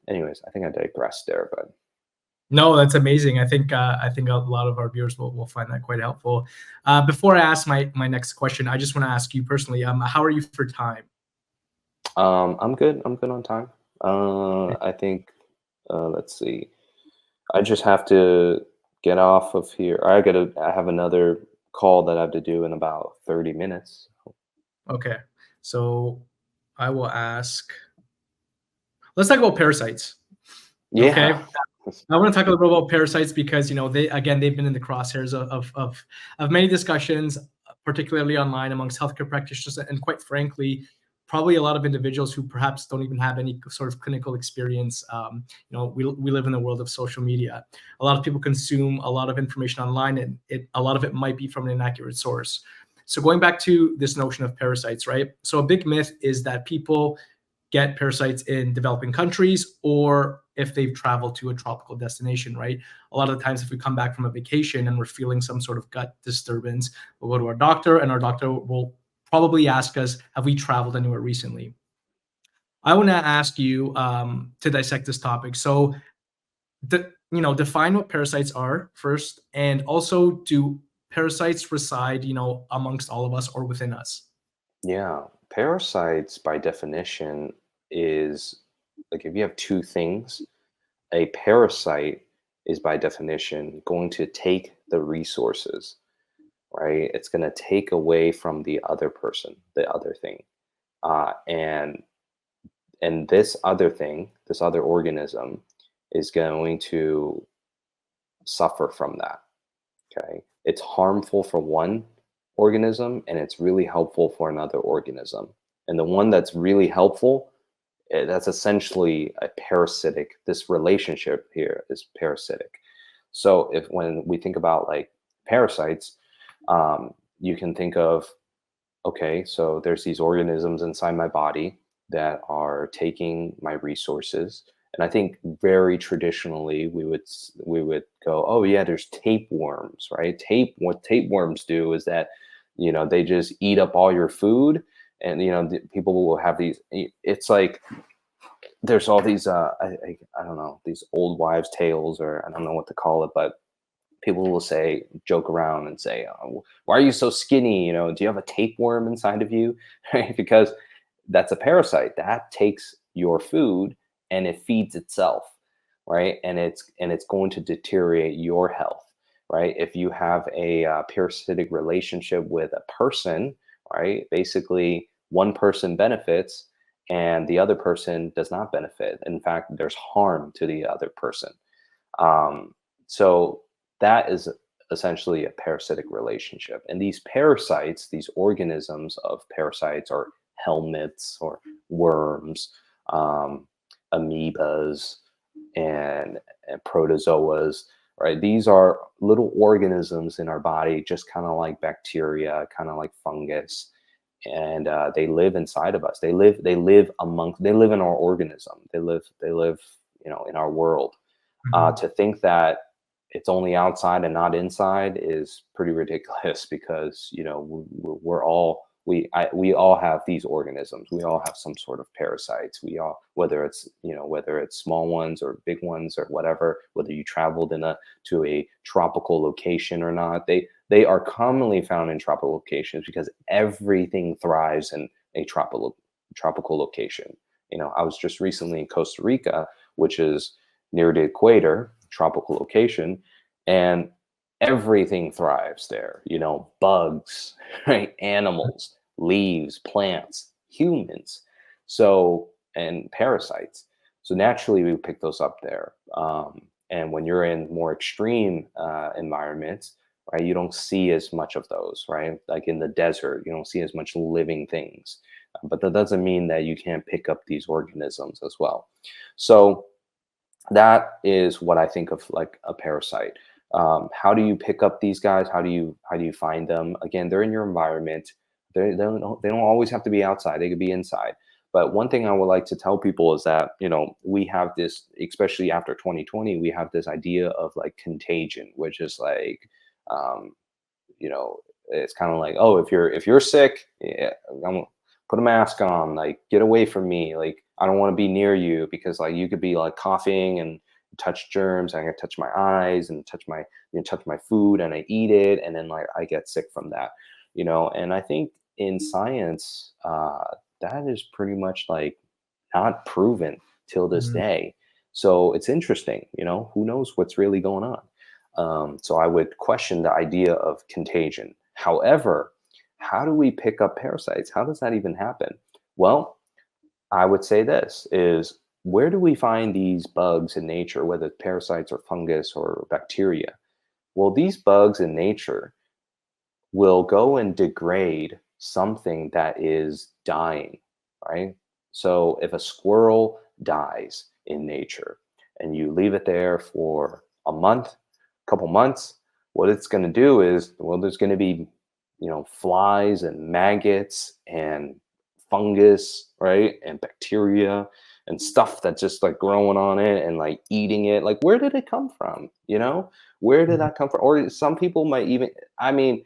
Speaker 2: Anyways, I think I digressed there, but
Speaker 1: No, that's amazing. I think a lot of our viewers will find that quite helpful. Before I ask my next question, I just want to ask you personally, how are you for time?
Speaker 2: I'm good. I'm good on time. I think. Let's see. I just have to get off of here. I have another call that I have to do in about 30 minutes.
Speaker 1: Okay, so I will ask. Let's talk about parasites.
Speaker 2: Yeah.
Speaker 1: Okay, I want to talk a little bit about parasites because they've been in the crosshairs of many discussions, particularly online amongst healthcare practitioners, and quite frankly, probably a lot of individuals who perhaps don't even have any sort of clinical experience. We live in the world of social media. A lot of people consume a lot of information online, and a lot of it might be from an inaccurate source. So going back to this notion of parasites, right? So a big myth is that people get parasites in developing countries or if they've traveled to a tropical destination, right? A lot of the times, if we come back from a vacation and we're feeling some sort of gut disturbance, we'll go to our doctor, and our doctor will probably ask us, have we traveled anywhere recently? I want to ask you to dissect this topic. So, define what parasites are first, and also, do parasites reside, amongst all of us or within us?
Speaker 2: Yeah. Parasites, by definition, is like, if you have two things, a parasite is by definition going to take the resources, right? It's going to take away from the other person, the other thing. And this other thing, this other organism, is going to suffer from that. Okay. It's harmful for one organism and it's really helpful for another organism. And the one that's really helpful, that's essentially a parasitic. This relationship here is parasitic. So if when we think about like parasites, you can think of, okay, so there's these organisms inside my body that are taking my resources. And I think very traditionally we would go, oh yeah, there's tapeworms, right? What tapeworms do is that, they just eat up all your food, and people will have these. It's like there's all these I don't know, these old wives' tales, or I don't know what to call it, but people will say, joke around and say, oh, why are you so skinny? Do you have a tapeworm inside of you? Right? Because that's a parasite that takes your food and it feeds itself, right? And it's going to deteriorate your health, right? If you have a parasitic relationship with a person, right, basically one person benefits and the other person does not benefit. In fact, there's harm to the other person. So that is essentially a parasitic relationship. And these parasites, these organisms of parasites, are helminths or worms, um, amoebas, and protozoas, right? These are little organisms in our body, just kind of like bacteria, kind of like fungus, and they live inside of us. They live in our organism. They live, in our world.
Speaker 1: Mhm.
Speaker 2: To think that it's only outside and not inside is pretty ridiculous, because we all have these organisms. We all have some sort of parasites. We all, whether it's small ones or big ones or whatever, whether you traveled to a tropical location or not, they are commonly found in tropical locations because everything thrives in a tropical location. I was just recently in Costa Rica, which is near the equator, tropical location, and everything thrives there. Bugs, right? Animals, leaves, plants, humans, so, and parasites. So naturally, we pick those up there. And when you're in more extreme environments, right, you don't see as much of those, right? Like in the desert, you don't see as much living things. But that doesn't mean that you can't pick up these organisms as well. So that is what I think of like a parasite. How do you pick up these guys? How do you find them? Again, they're in your environment. They don't always have to be outside. They could be inside. But one thing I would like to tell people is that we have this, especially after 2020, we have this idea of like contagion, which is like, um, you know, it's kind of like, oh, if you're sick, yeah, put a mask on, like get away from me, like I don't want to be near you, because like you could be like coughing and touch germs. I can touch my eyes and touch my food, and I eat it, and then like I get sick from that, And I think in science, that is pretty much like not proven till this
Speaker 1: Mhm.
Speaker 2: day. So it's interesting, who knows what's really going on. So I would question the idea of contagion. However, how do we pick up parasites? How does that even happen? Well, I would say this is, where do we find these bugs in nature, whether it's parasites or fungus or bacteria? Well, these bugs in nature will go and degrade something that is dying, right? So if a squirrel dies in nature and you leave it there for a month, couple months, what it's going to do is, well, there's going to be, flies and maggots and fungus, right? And bacteria and stuff that's just like growing on it and like eating it. Like, where did it come from? Where did
Speaker 1: Mhm.
Speaker 2: that come from? Or some people might even, I mean,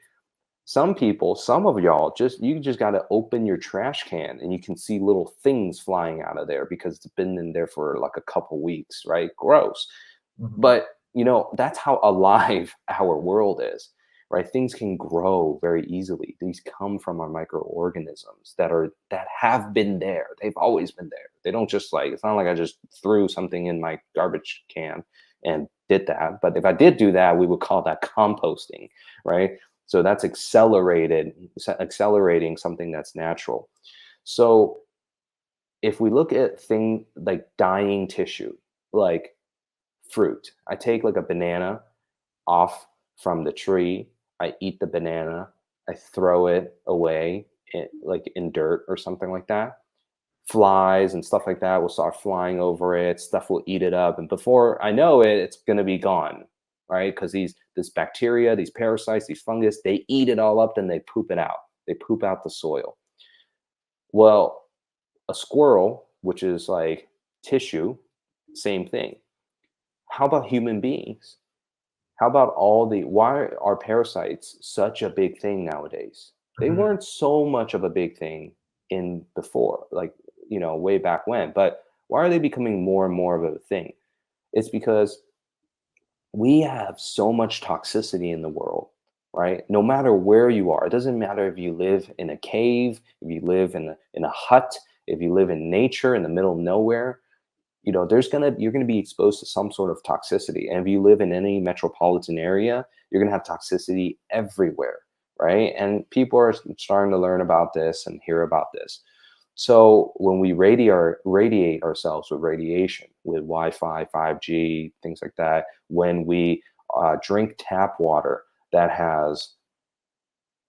Speaker 2: some people, some of y'all, you just got to open your trash can and you can see little things flying out of there because it's been in there for like a couple weeks, right? Gross.
Speaker 1: Mhm.
Speaker 2: But, that's how alive our world is, right? Things can grow very easily. These come from our microorganisms that have been there. They've always been there. They don't just like, it's not like I just threw something in my garbage can and did that. But if I did do that, we would call that composting, right? So that's accelerating something that's natural. So if we look at thing like dying tissue, like fruit, I take like a banana off from the tree, I eat the banana, I throw it away like in dirt or something like that. Flies and stuff like that will start flying over it. Stuff will eat it up, and before I know it, it's gonna be gone, right? Because this bacteria, these parasites, these fungus, they eat it all up, then they poop it out. They poop out the soil. Well, a squirrel, which is like tissue, same thing. How about human beings? How about why are parasites such a big thing nowadays? They
Speaker 1: Mhm.
Speaker 2: weren't so much of a big thing in before, like, way back when, but why are they becoming more and more of a thing? It's because we have so much toxicity in the world, right? No matter where you are, it doesn't matter if you live in a cave, if you live in a hut, if you live in nature in the middle of nowhere, you're gonna be exposed to some sort of toxicity. And if you live in any metropolitan area, you're gonna have toxicity everywhere, right? And people are starting to learn about this and hear about this. So when we radiate ourselves with radiation, with Wi-Fi, 5G, things like that, when we drink tap water that has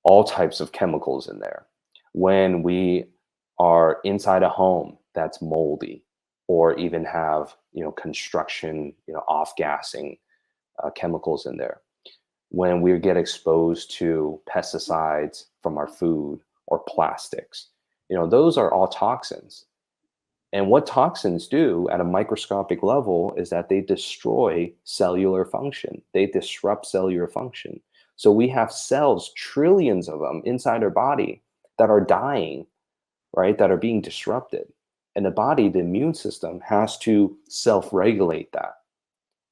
Speaker 2: all types of chemicals in there, when we are inside a home that's moldy, or even have construction off gassing chemicals in there, when we get exposed to pesticides from our food or plastics, those are all toxins. And what toxins do at a microscopic level is that they destroy cellular function. They disrupt cellular function. So we have cells, trillions of them inside our body, that are dying, right? That are being disrupted. And the body, the immune system, has to self-regulate that,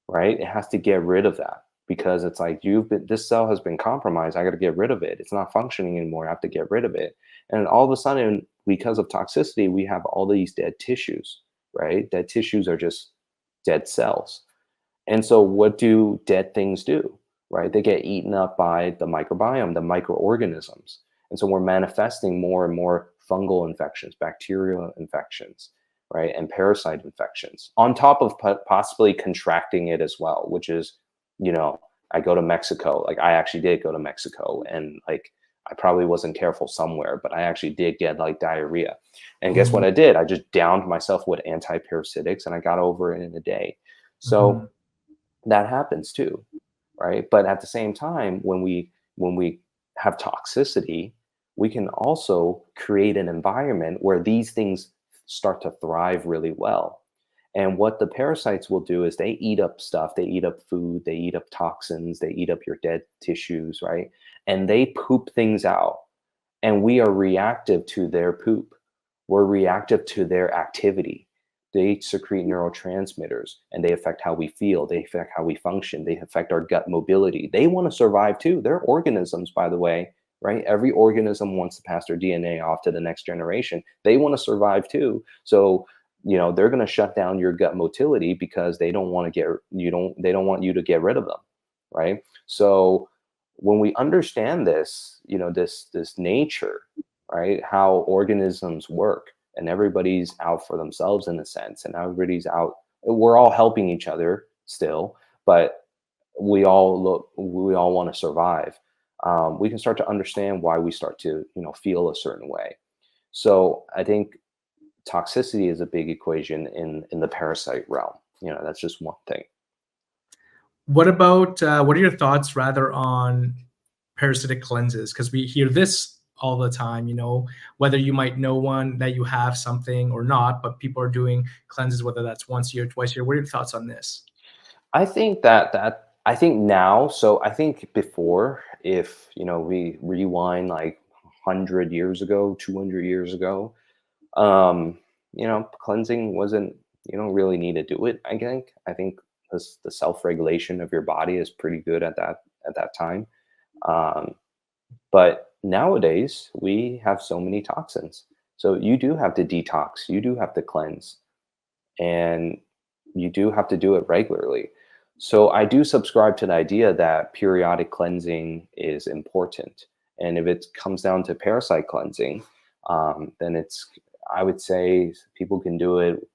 Speaker 2: right? It has to get rid of that, because it's like, this cell has been compromised. I got to get rid of it. It's not functioning anymore. I have to get rid of it. And all of a sudden, because of toxicity, we have all these dead tissues, right? Dead tissues are just dead cells. And so what do dead things do, right? They get eaten up by the microbiome, the microorganisms. And so we're manifesting more and more fungal infections, bacterial infections, right? And parasite infections, on top of possibly contracting it as well, which is, I go to Mexico. Like, I actually did go to Mexico, and like, I probably wasn't careful somewhere, but I actually did get like diarrhea. And guess what
Speaker 1: Oh,
Speaker 2: I did? I just downed myself with antiparasitics, and I got over it in a day. So
Speaker 1: mhm.
Speaker 2: that happens too, right? But at the same time, when we have toxicity, we can also create an environment where these things start to thrive really well. And what the parasites will do is they eat up stuff, they eat up food, they eat up toxins, they eat up your dead tissues, right? And they poop things out, and we are reactive to their poop. We're reactive to their activity. They secrete neurotransmitters, and they affect how we feel. They affect how we function. They affect our gut mobility. They want to survive too. They're organisms, by the way, right? Every organism wants to pass their DNA off to the next generation. They want to survive too. So, they're going to shut down your gut motility, because they don't want to they don't want you to get rid of them, right? So when we understand this, this nature, right, how organisms work, and everybody's out for themselves in a sense, and everybody's out, we're all helping each other still, but we all want to survive. We can start to understand why we start to feel a certain way. So I think toxicity is a big equation in the parasite realm. That's just one thing.
Speaker 1: What about what are your thoughts rather on parasitic cleanses? Because we hear this all the time, whether you might know one that you have something or not, but people are doing cleanses, whether that's once a year, twice a year. What are your thoughts on this?
Speaker 2: I think I think now, so I think before, if we rewind like 100 years ago, 200 years ago, um, cleansing wasn't, you don't really need to do it. I think the self-regulation of your body is pretty good at that time. Um, but nowadays we have so many toxins. So you do have to detox, you do have to cleanse, and you do have to do it regularly. So I do subscribe to the idea that periodic cleansing is important. And if it comes down to parasite cleansing, then I would say people can do it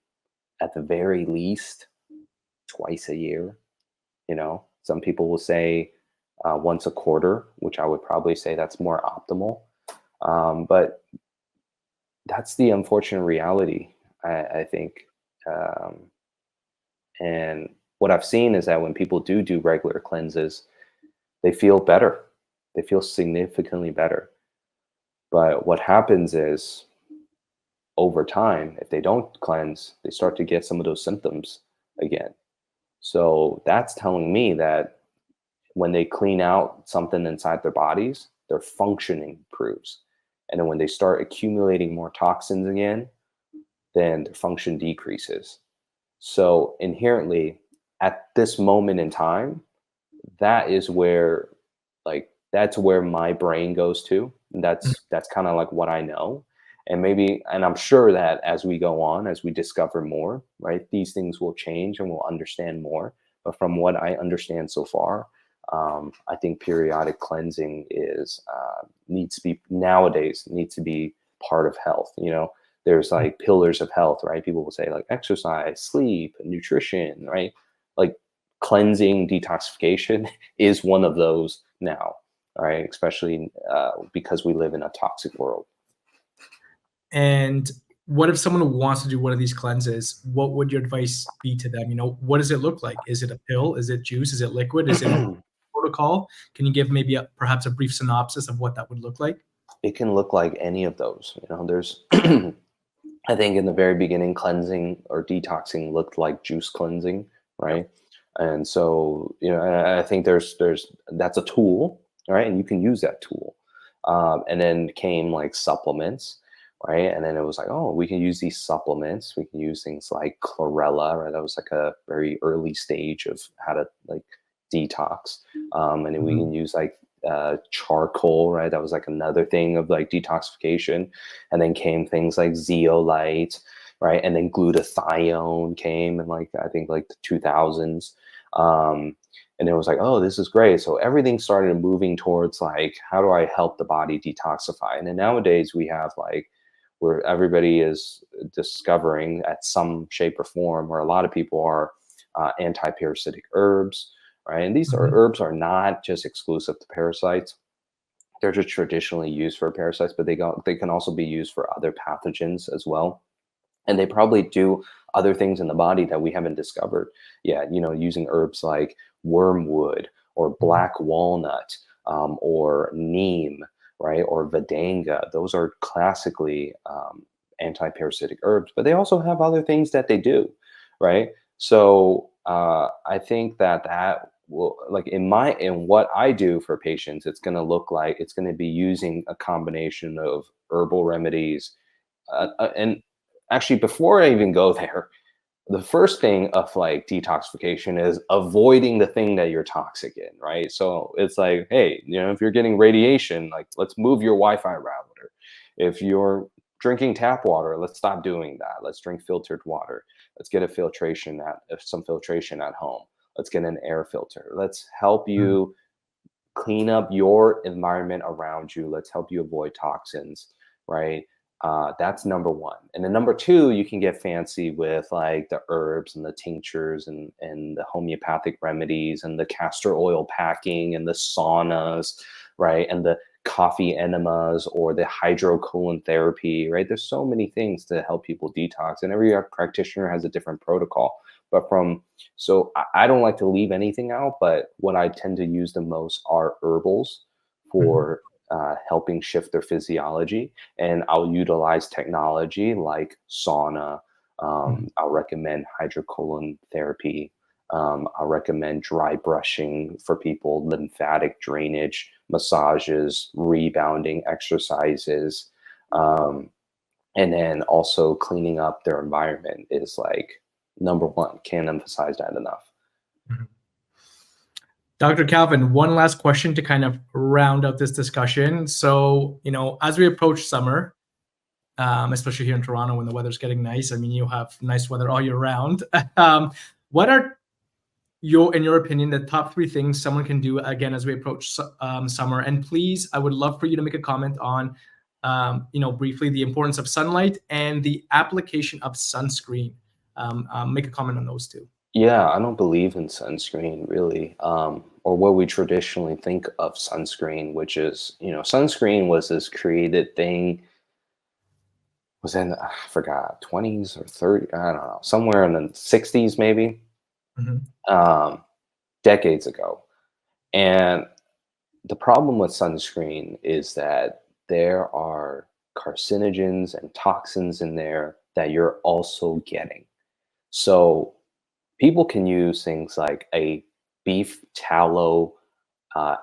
Speaker 2: at the very least twice a year. Some people will say once a quarter, which I would probably say that's more optimal. But that's the unfortunate reality, I think. Um, and what I've seen is that when people do regular cleanses, they feel better. They feel significantly better. But what happens is over time, if they don't cleanse, they start to get some of those symptoms again. So that's telling me that when they clean out something inside their bodies, their functioning improves. And then when they start accumulating more toxins again, then their function decreases. So inherently, at this moment in time, that is where that's where my brain goes to. And that's kind of like what I know. And maybe, and I'm sure that as we go on, as we discover more, right, these things will change and we'll understand more. But from what I understand so far, I think periodic cleansing is needs to be nowadays needs to be part of health. There's like pillars of health, right? People will say like exercise, sleep, nutrition, right? Like cleansing, detoxification is one of those now, right? Especially because we live in a toxic world.
Speaker 1: And what if someone wants to do one of these cleanses? What would your advice be to them? What does it look like? Is it a pill? Is it juice? Is it liquid? Is it a protocol? Can you give maybe perhaps a brief synopsis of what that would look like?
Speaker 2: It can look like any of those. There's I think in the very beginning, cleansing or detoxing looked like juice cleansing, right? And so, I think there's that's a tool, right? And you can use that tool. And then came like supplements, right? And then it was like, oh, we can use these supplements. We can use things like chlorella, right? That was like a very early stage of how to like detox. And then we
Speaker 1: Mhm.
Speaker 2: can use like charcoal, right? That was like another thing of like detoxification. And then came things like zeolite, right? And then glutathione came in like I think like the 2000s. And it was like, oh, this is great. So everything started moving towards like, how do I help the body detoxify? And then nowadays we have like where everybody is discovering at some shape or form, where a lot of people are anti-parasitic herbs, right? And these are
Speaker 1: Mhm.
Speaker 2: herbs are not just exclusive to parasites. They're just traditionally used for parasites, but they can also be used for other pathogens as well. And they probably do other things in the body that we haven't discovered yet. Using herbs like wormwood or
Speaker 1: Mhm.
Speaker 2: black walnut, or neem, right, or vedanga. Those are classically anti-parasitic herbs, but they also have other things that they do, right? So I think that will, like, in what I do for patients, it's going to look like it's going to be using a combination of herbal remedies, and actually, before I even go there, the first thing of like detoxification is avoiding the thing that you're toxic in, right? So it's like, hey, if you're getting radiation, like let's move your Wi-Fi router. If you're drinking tap water, let's stop doing that. Let's drink filtered water. Let's get some filtration at home. Let's get an air filter. Let's help
Speaker 1: Mhm.
Speaker 2: you clean up your environment around you. Let's help you avoid toxins, right? That's number one. And then number two, you can get fancy with like the herbs and the tinctures and the homeopathic remedies and the castor oil packing and the saunas, right? And the coffee enemas or the hydrocolon therapy, right? There's so many things to help people detox, and every practitioner has a different protocol. But so I don't like to leave anything out, but what I tend to use the most are herbals
Speaker 1: Mhm.
Speaker 2: for helping shift their physiology. And I'll utilize technology like sauna.
Speaker 1: Mhm.
Speaker 2: I'll recommend hydrocolon therapy. I'll recommend dry brushing for people, lymphatic drainage, massages, rebounding exercises. Um, and then also cleaning up their environment is like number one. Can't emphasize that enough.
Speaker 1: Mhm. Dr. Calvin, one last question to kind of round out this discussion. So, as we approach summer, especially here in Toronto when the weather's getting nice, I mean, you have nice weather all year round. What are in your opinion, the top three things someone can do again as we approach summer? And please, I would love for you to make a comment on, briefly the importance of sunlight and the application of sunscreen. Make a comment on those two.
Speaker 2: Yeah, I don't believe in sunscreen really, or what we traditionally think of sunscreen, which is, sunscreen was this created thing, was in, I forgot, 20s or 30, I don't know, somewhere in the 60s maybe.
Speaker 1: Mhm.
Speaker 2: um, decades ago. And the problem with sunscreen is that there are carcinogens and toxins in there that you're also getting. So people can use things like a beef tallow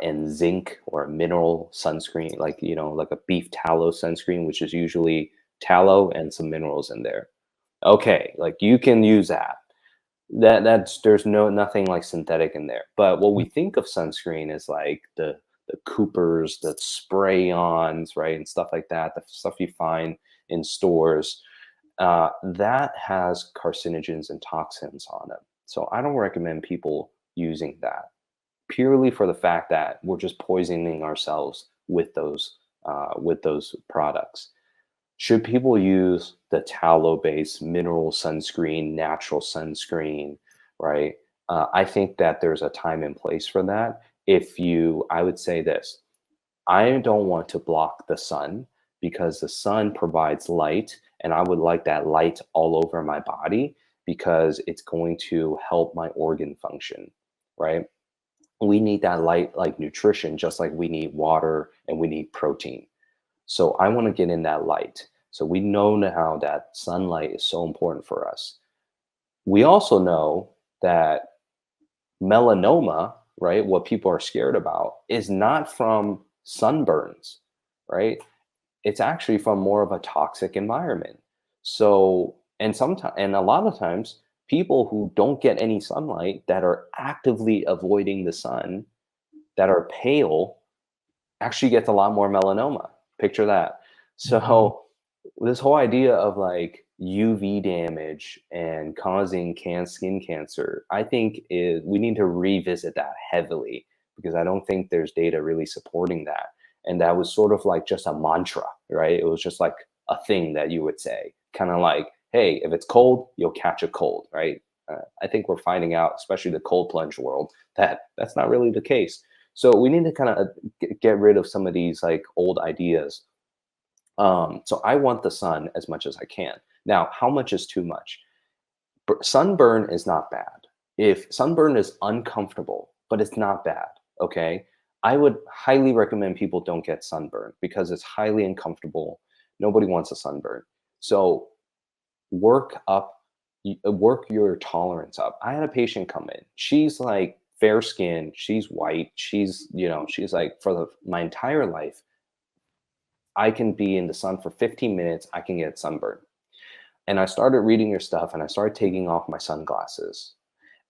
Speaker 2: and zinc or mineral sunscreen, like like a beef tallow sunscreen, which is usually tallow and some minerals in there. Okay, like you can use that. That's there's nothing like synthetic in there. But what we think of sunscreen is like the Coopers, the spray-ons, right, and stuff like that. The stuff you find in stores that has carcinogens and toxins on it. So I don't recommend people using that purely for the fact that we're just poisoning ourselves with those products. Should people use the tallow-based mineral sunscreen, natural sunscreen, right? I think that there's a time and place for that. I would say this: I don't want to block the sun because the sun provides light, and I would like that light all over my body because it's going to help my organ function, right? We need that light like nutrition, just like we need water and we need protein. So I want to get in that light. So we know now that sunlight is so important for us. We also know that melanoma, right, what people are scared about, is not from sunburns, right? It's actually from more of a toxic environment. So, and sometimes, and a lot of times, people who don't get any sunlight that are actively avoiding the sun, that are pale, actually gets a lot more melanoma. Picture that.
Speaker 1: Mhm.
Speaker 2: So this whole idea of like UV damage and causing skin cancer, I think we need to revisit that heavily because I don't think there's data really supporting that. And that was sort of like just a mantra, right? It was just like a thing that you would say, kind of like, hey, if it's cold, you'll catch a cold, right? I think we're finding out, especially the cold plunge world, that that's not really the case. So we need to kind of get rid of some of these like old ideas. So I want the sun as much as I can. Now, how much is too much? Sunburn is not bad. If sunburn is uncomfortable, but it's not bad, okay? I would highly recommend people don't get sunburn because it's highly uncomfortable. Nobody wants a sunburn. So work your tolerance up. I had a patient come in. She's like fair skinned, she's white, she's like my entire life I can be in the sun for 15 minutes, I can get sunburned. And I started reading her stuff and I started taking off my sunglasses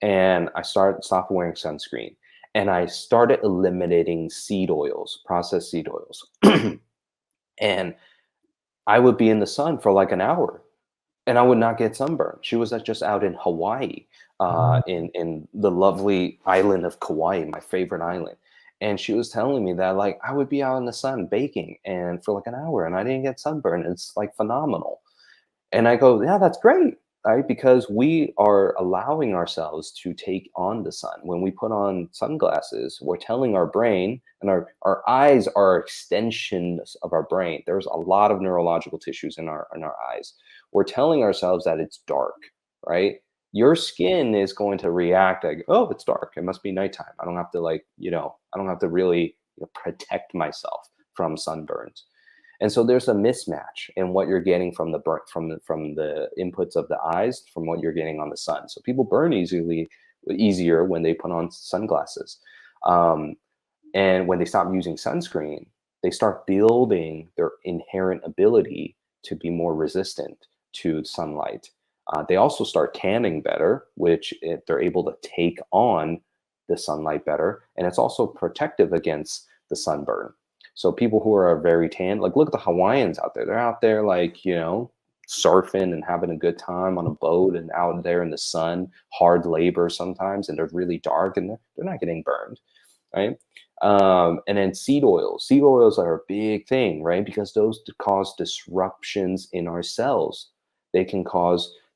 Speaker 2: and I started stop wearing sunscreen and I started eliminating seed oils, processed seed oils. And I would be in the sun for like an hour and I would not get sunburned. She was just out in Hawaii,
Speaker 1: Mhm.
Speaker 2: in the lovely island of Kauai, my favorite island. And she was telling me that like I would be out in the sun baking and for like an hour and I didn't get sunburned. It's like phenomenal. And I go, yeah, that's great, right? Because we are allowing ourselves to take on the sun. When we put on sunglasses, we're telling our brain, and our eyes are extensions of our brain. There's a lot of neurological tissues in our eyes. We're telling ourselves that it's dark, right? Your skin is going to react like, oh, it's dark. It must be nighttime. I don't have to I don't have to really protect myself from sunburns. And so there's a mismatch in what you're getting from from the inputs of the eyes from what you're getting on the sun. So people burn easier when they put on sunglasses. Um, and when they stop using sunscreen, they start building their inherent ability to be more resistant to sunlight. They also start tanning better, which they're able to take on the sunlight better. And it's also protective against the sunburn. So people who are very tan, like look at the Hawaiians out there. They're out there like, surfing and having a good time on a boat and out there in the sun, hard labor sometimes, and they're really dark and they're not getting burned, right? And then seed oils. Seed oils are a big thing, right? Because those cause disruptions in our cells.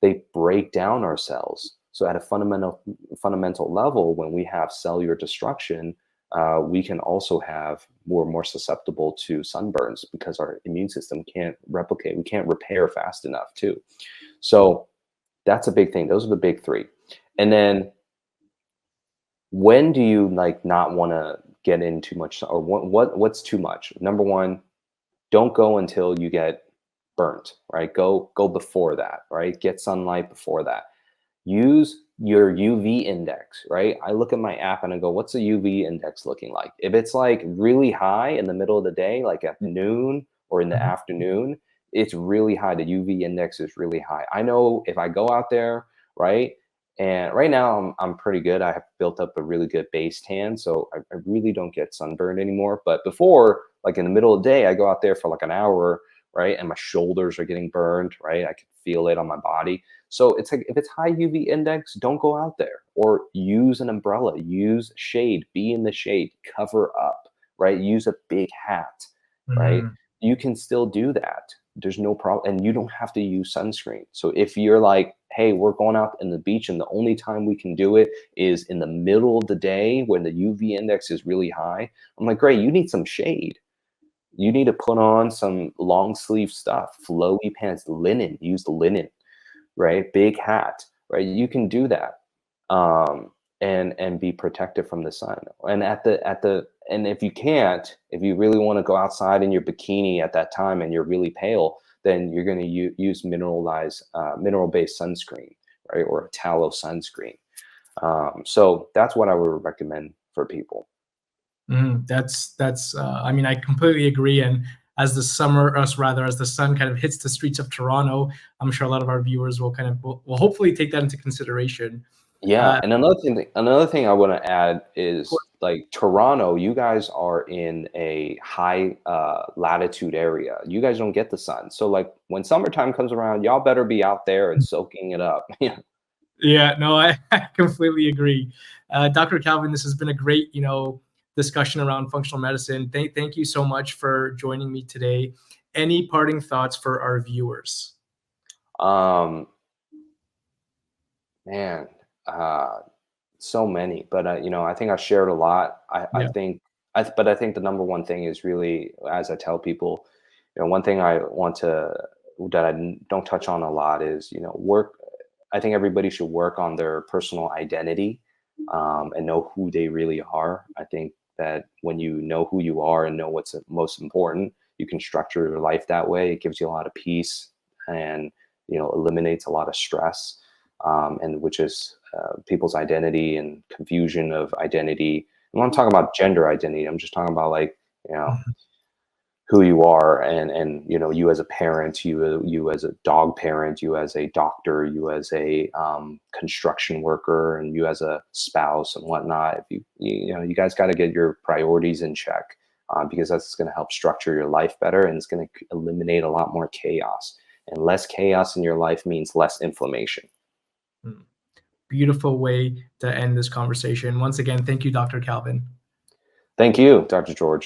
Speaker 2: They break down our cells. So at a fundamental level, when we have cellular destruction, we can also we're more susceptible to sunburns because our immune system can't replicate. We can't repair fast enough too. So that's a big thing. Those are the big three. And then when do you like not want to get in too much, or what's too much? Number one, don't go until you get burnt, right? Go before that, right? Get sunlight before that. Use your UV index, right? I look at my app and I go, what's the UV index looking like? If it's like really high in the middle of the day, like at noon or in the
Speaker 1: Mhm.
Speaker 2: afternoon, it's really high. The UV index is really high. I know if I go out there, right? And right now I'm pretty good. I have built up a really good base tan, so I really don't get sunburned anymore. But before, like in the middle of the day, I go out there for like an hour, right? And my shoulders are getting burned, right? I can feel it on my body. So it's like if it's high UV index, don't go out there, or use an umbrella, use shade, be in the shade, cover up, right? Use a big hat, right?
Speaker 1: Mhm.
Speaker 2: You can still do that. There's no problem. And you don't have to use sunscreen. So if you're like, hey, we're going out in the beach and the only time we can do it is in the middle of the day when the UV index is really high, I'm like, great, you need some shade. You need to put on some long sleeve stuff, flowy pants, linen, use the linen, right? Big hat, right? You can do that, and be protected from the sun. And and if you can't, if you really want to go outside in your bikini at that time and you're really pale, then you're going to use mineral based sunscreen, right? Or a tallow sunscreen. So that's what I would recommend for people.
Speaker 1: That's I mean, I completely agree. And as the summer, us rather, as the sun kind of hits the streets of Toronto, I'm sure a lot of our viewers will kind of will hopefully take that into consideration.
Speaker 2: Yeah,
Speaker 1: Uh,
Speaker 2: and another thing I want to add
Speaker 1: of course,
Speaker 2: is like Toronto, you guys are in a high latitude area. You guys don't get the sun. So like when summertime comes around, y'all better be out there and soaking it up. Yeah.
Speaker 1: yeah, no, I completely agree. Dr. Calvin, this has been a great, discussion around functional medicine. Thank you so much for joining me today. Any parting thoughts for our viewers?
Speaker 2: Um, man, uh, so many, but I think I shared a lot. I
Speaker 1: Yeah.
Speaker 2: think, but I think the number one thing is really, as I tell people, one thing I want to that don't touch on a lot is work. I think everybody should work on their personal identity, and know who they really are. I think that when you know who you are and know what's most important, you can structure your life that way. It gives you a lot of peace, and eliminates a lot of stress, and which is people's identity and confusion of identity. And when I'm talking about gender identity, I'm just talking about like
Speaker 1: Mhm.
Speaker 2: who you are, and you as a parent, you as a dog parent, you as a doctor, you as a construction worker, and you as a spouse and whatnot. If you guys got to get your priorities in check, because that's going to help structure your life better, and it's going to eliminate a lot more chaos. And less chaos in your life means less inflammation.
Speaker 1: Mm. Beautiful way to end this conversation. Once again, thank you, Dr. Calvin.
Speaker 2: Thank you, Dr. George.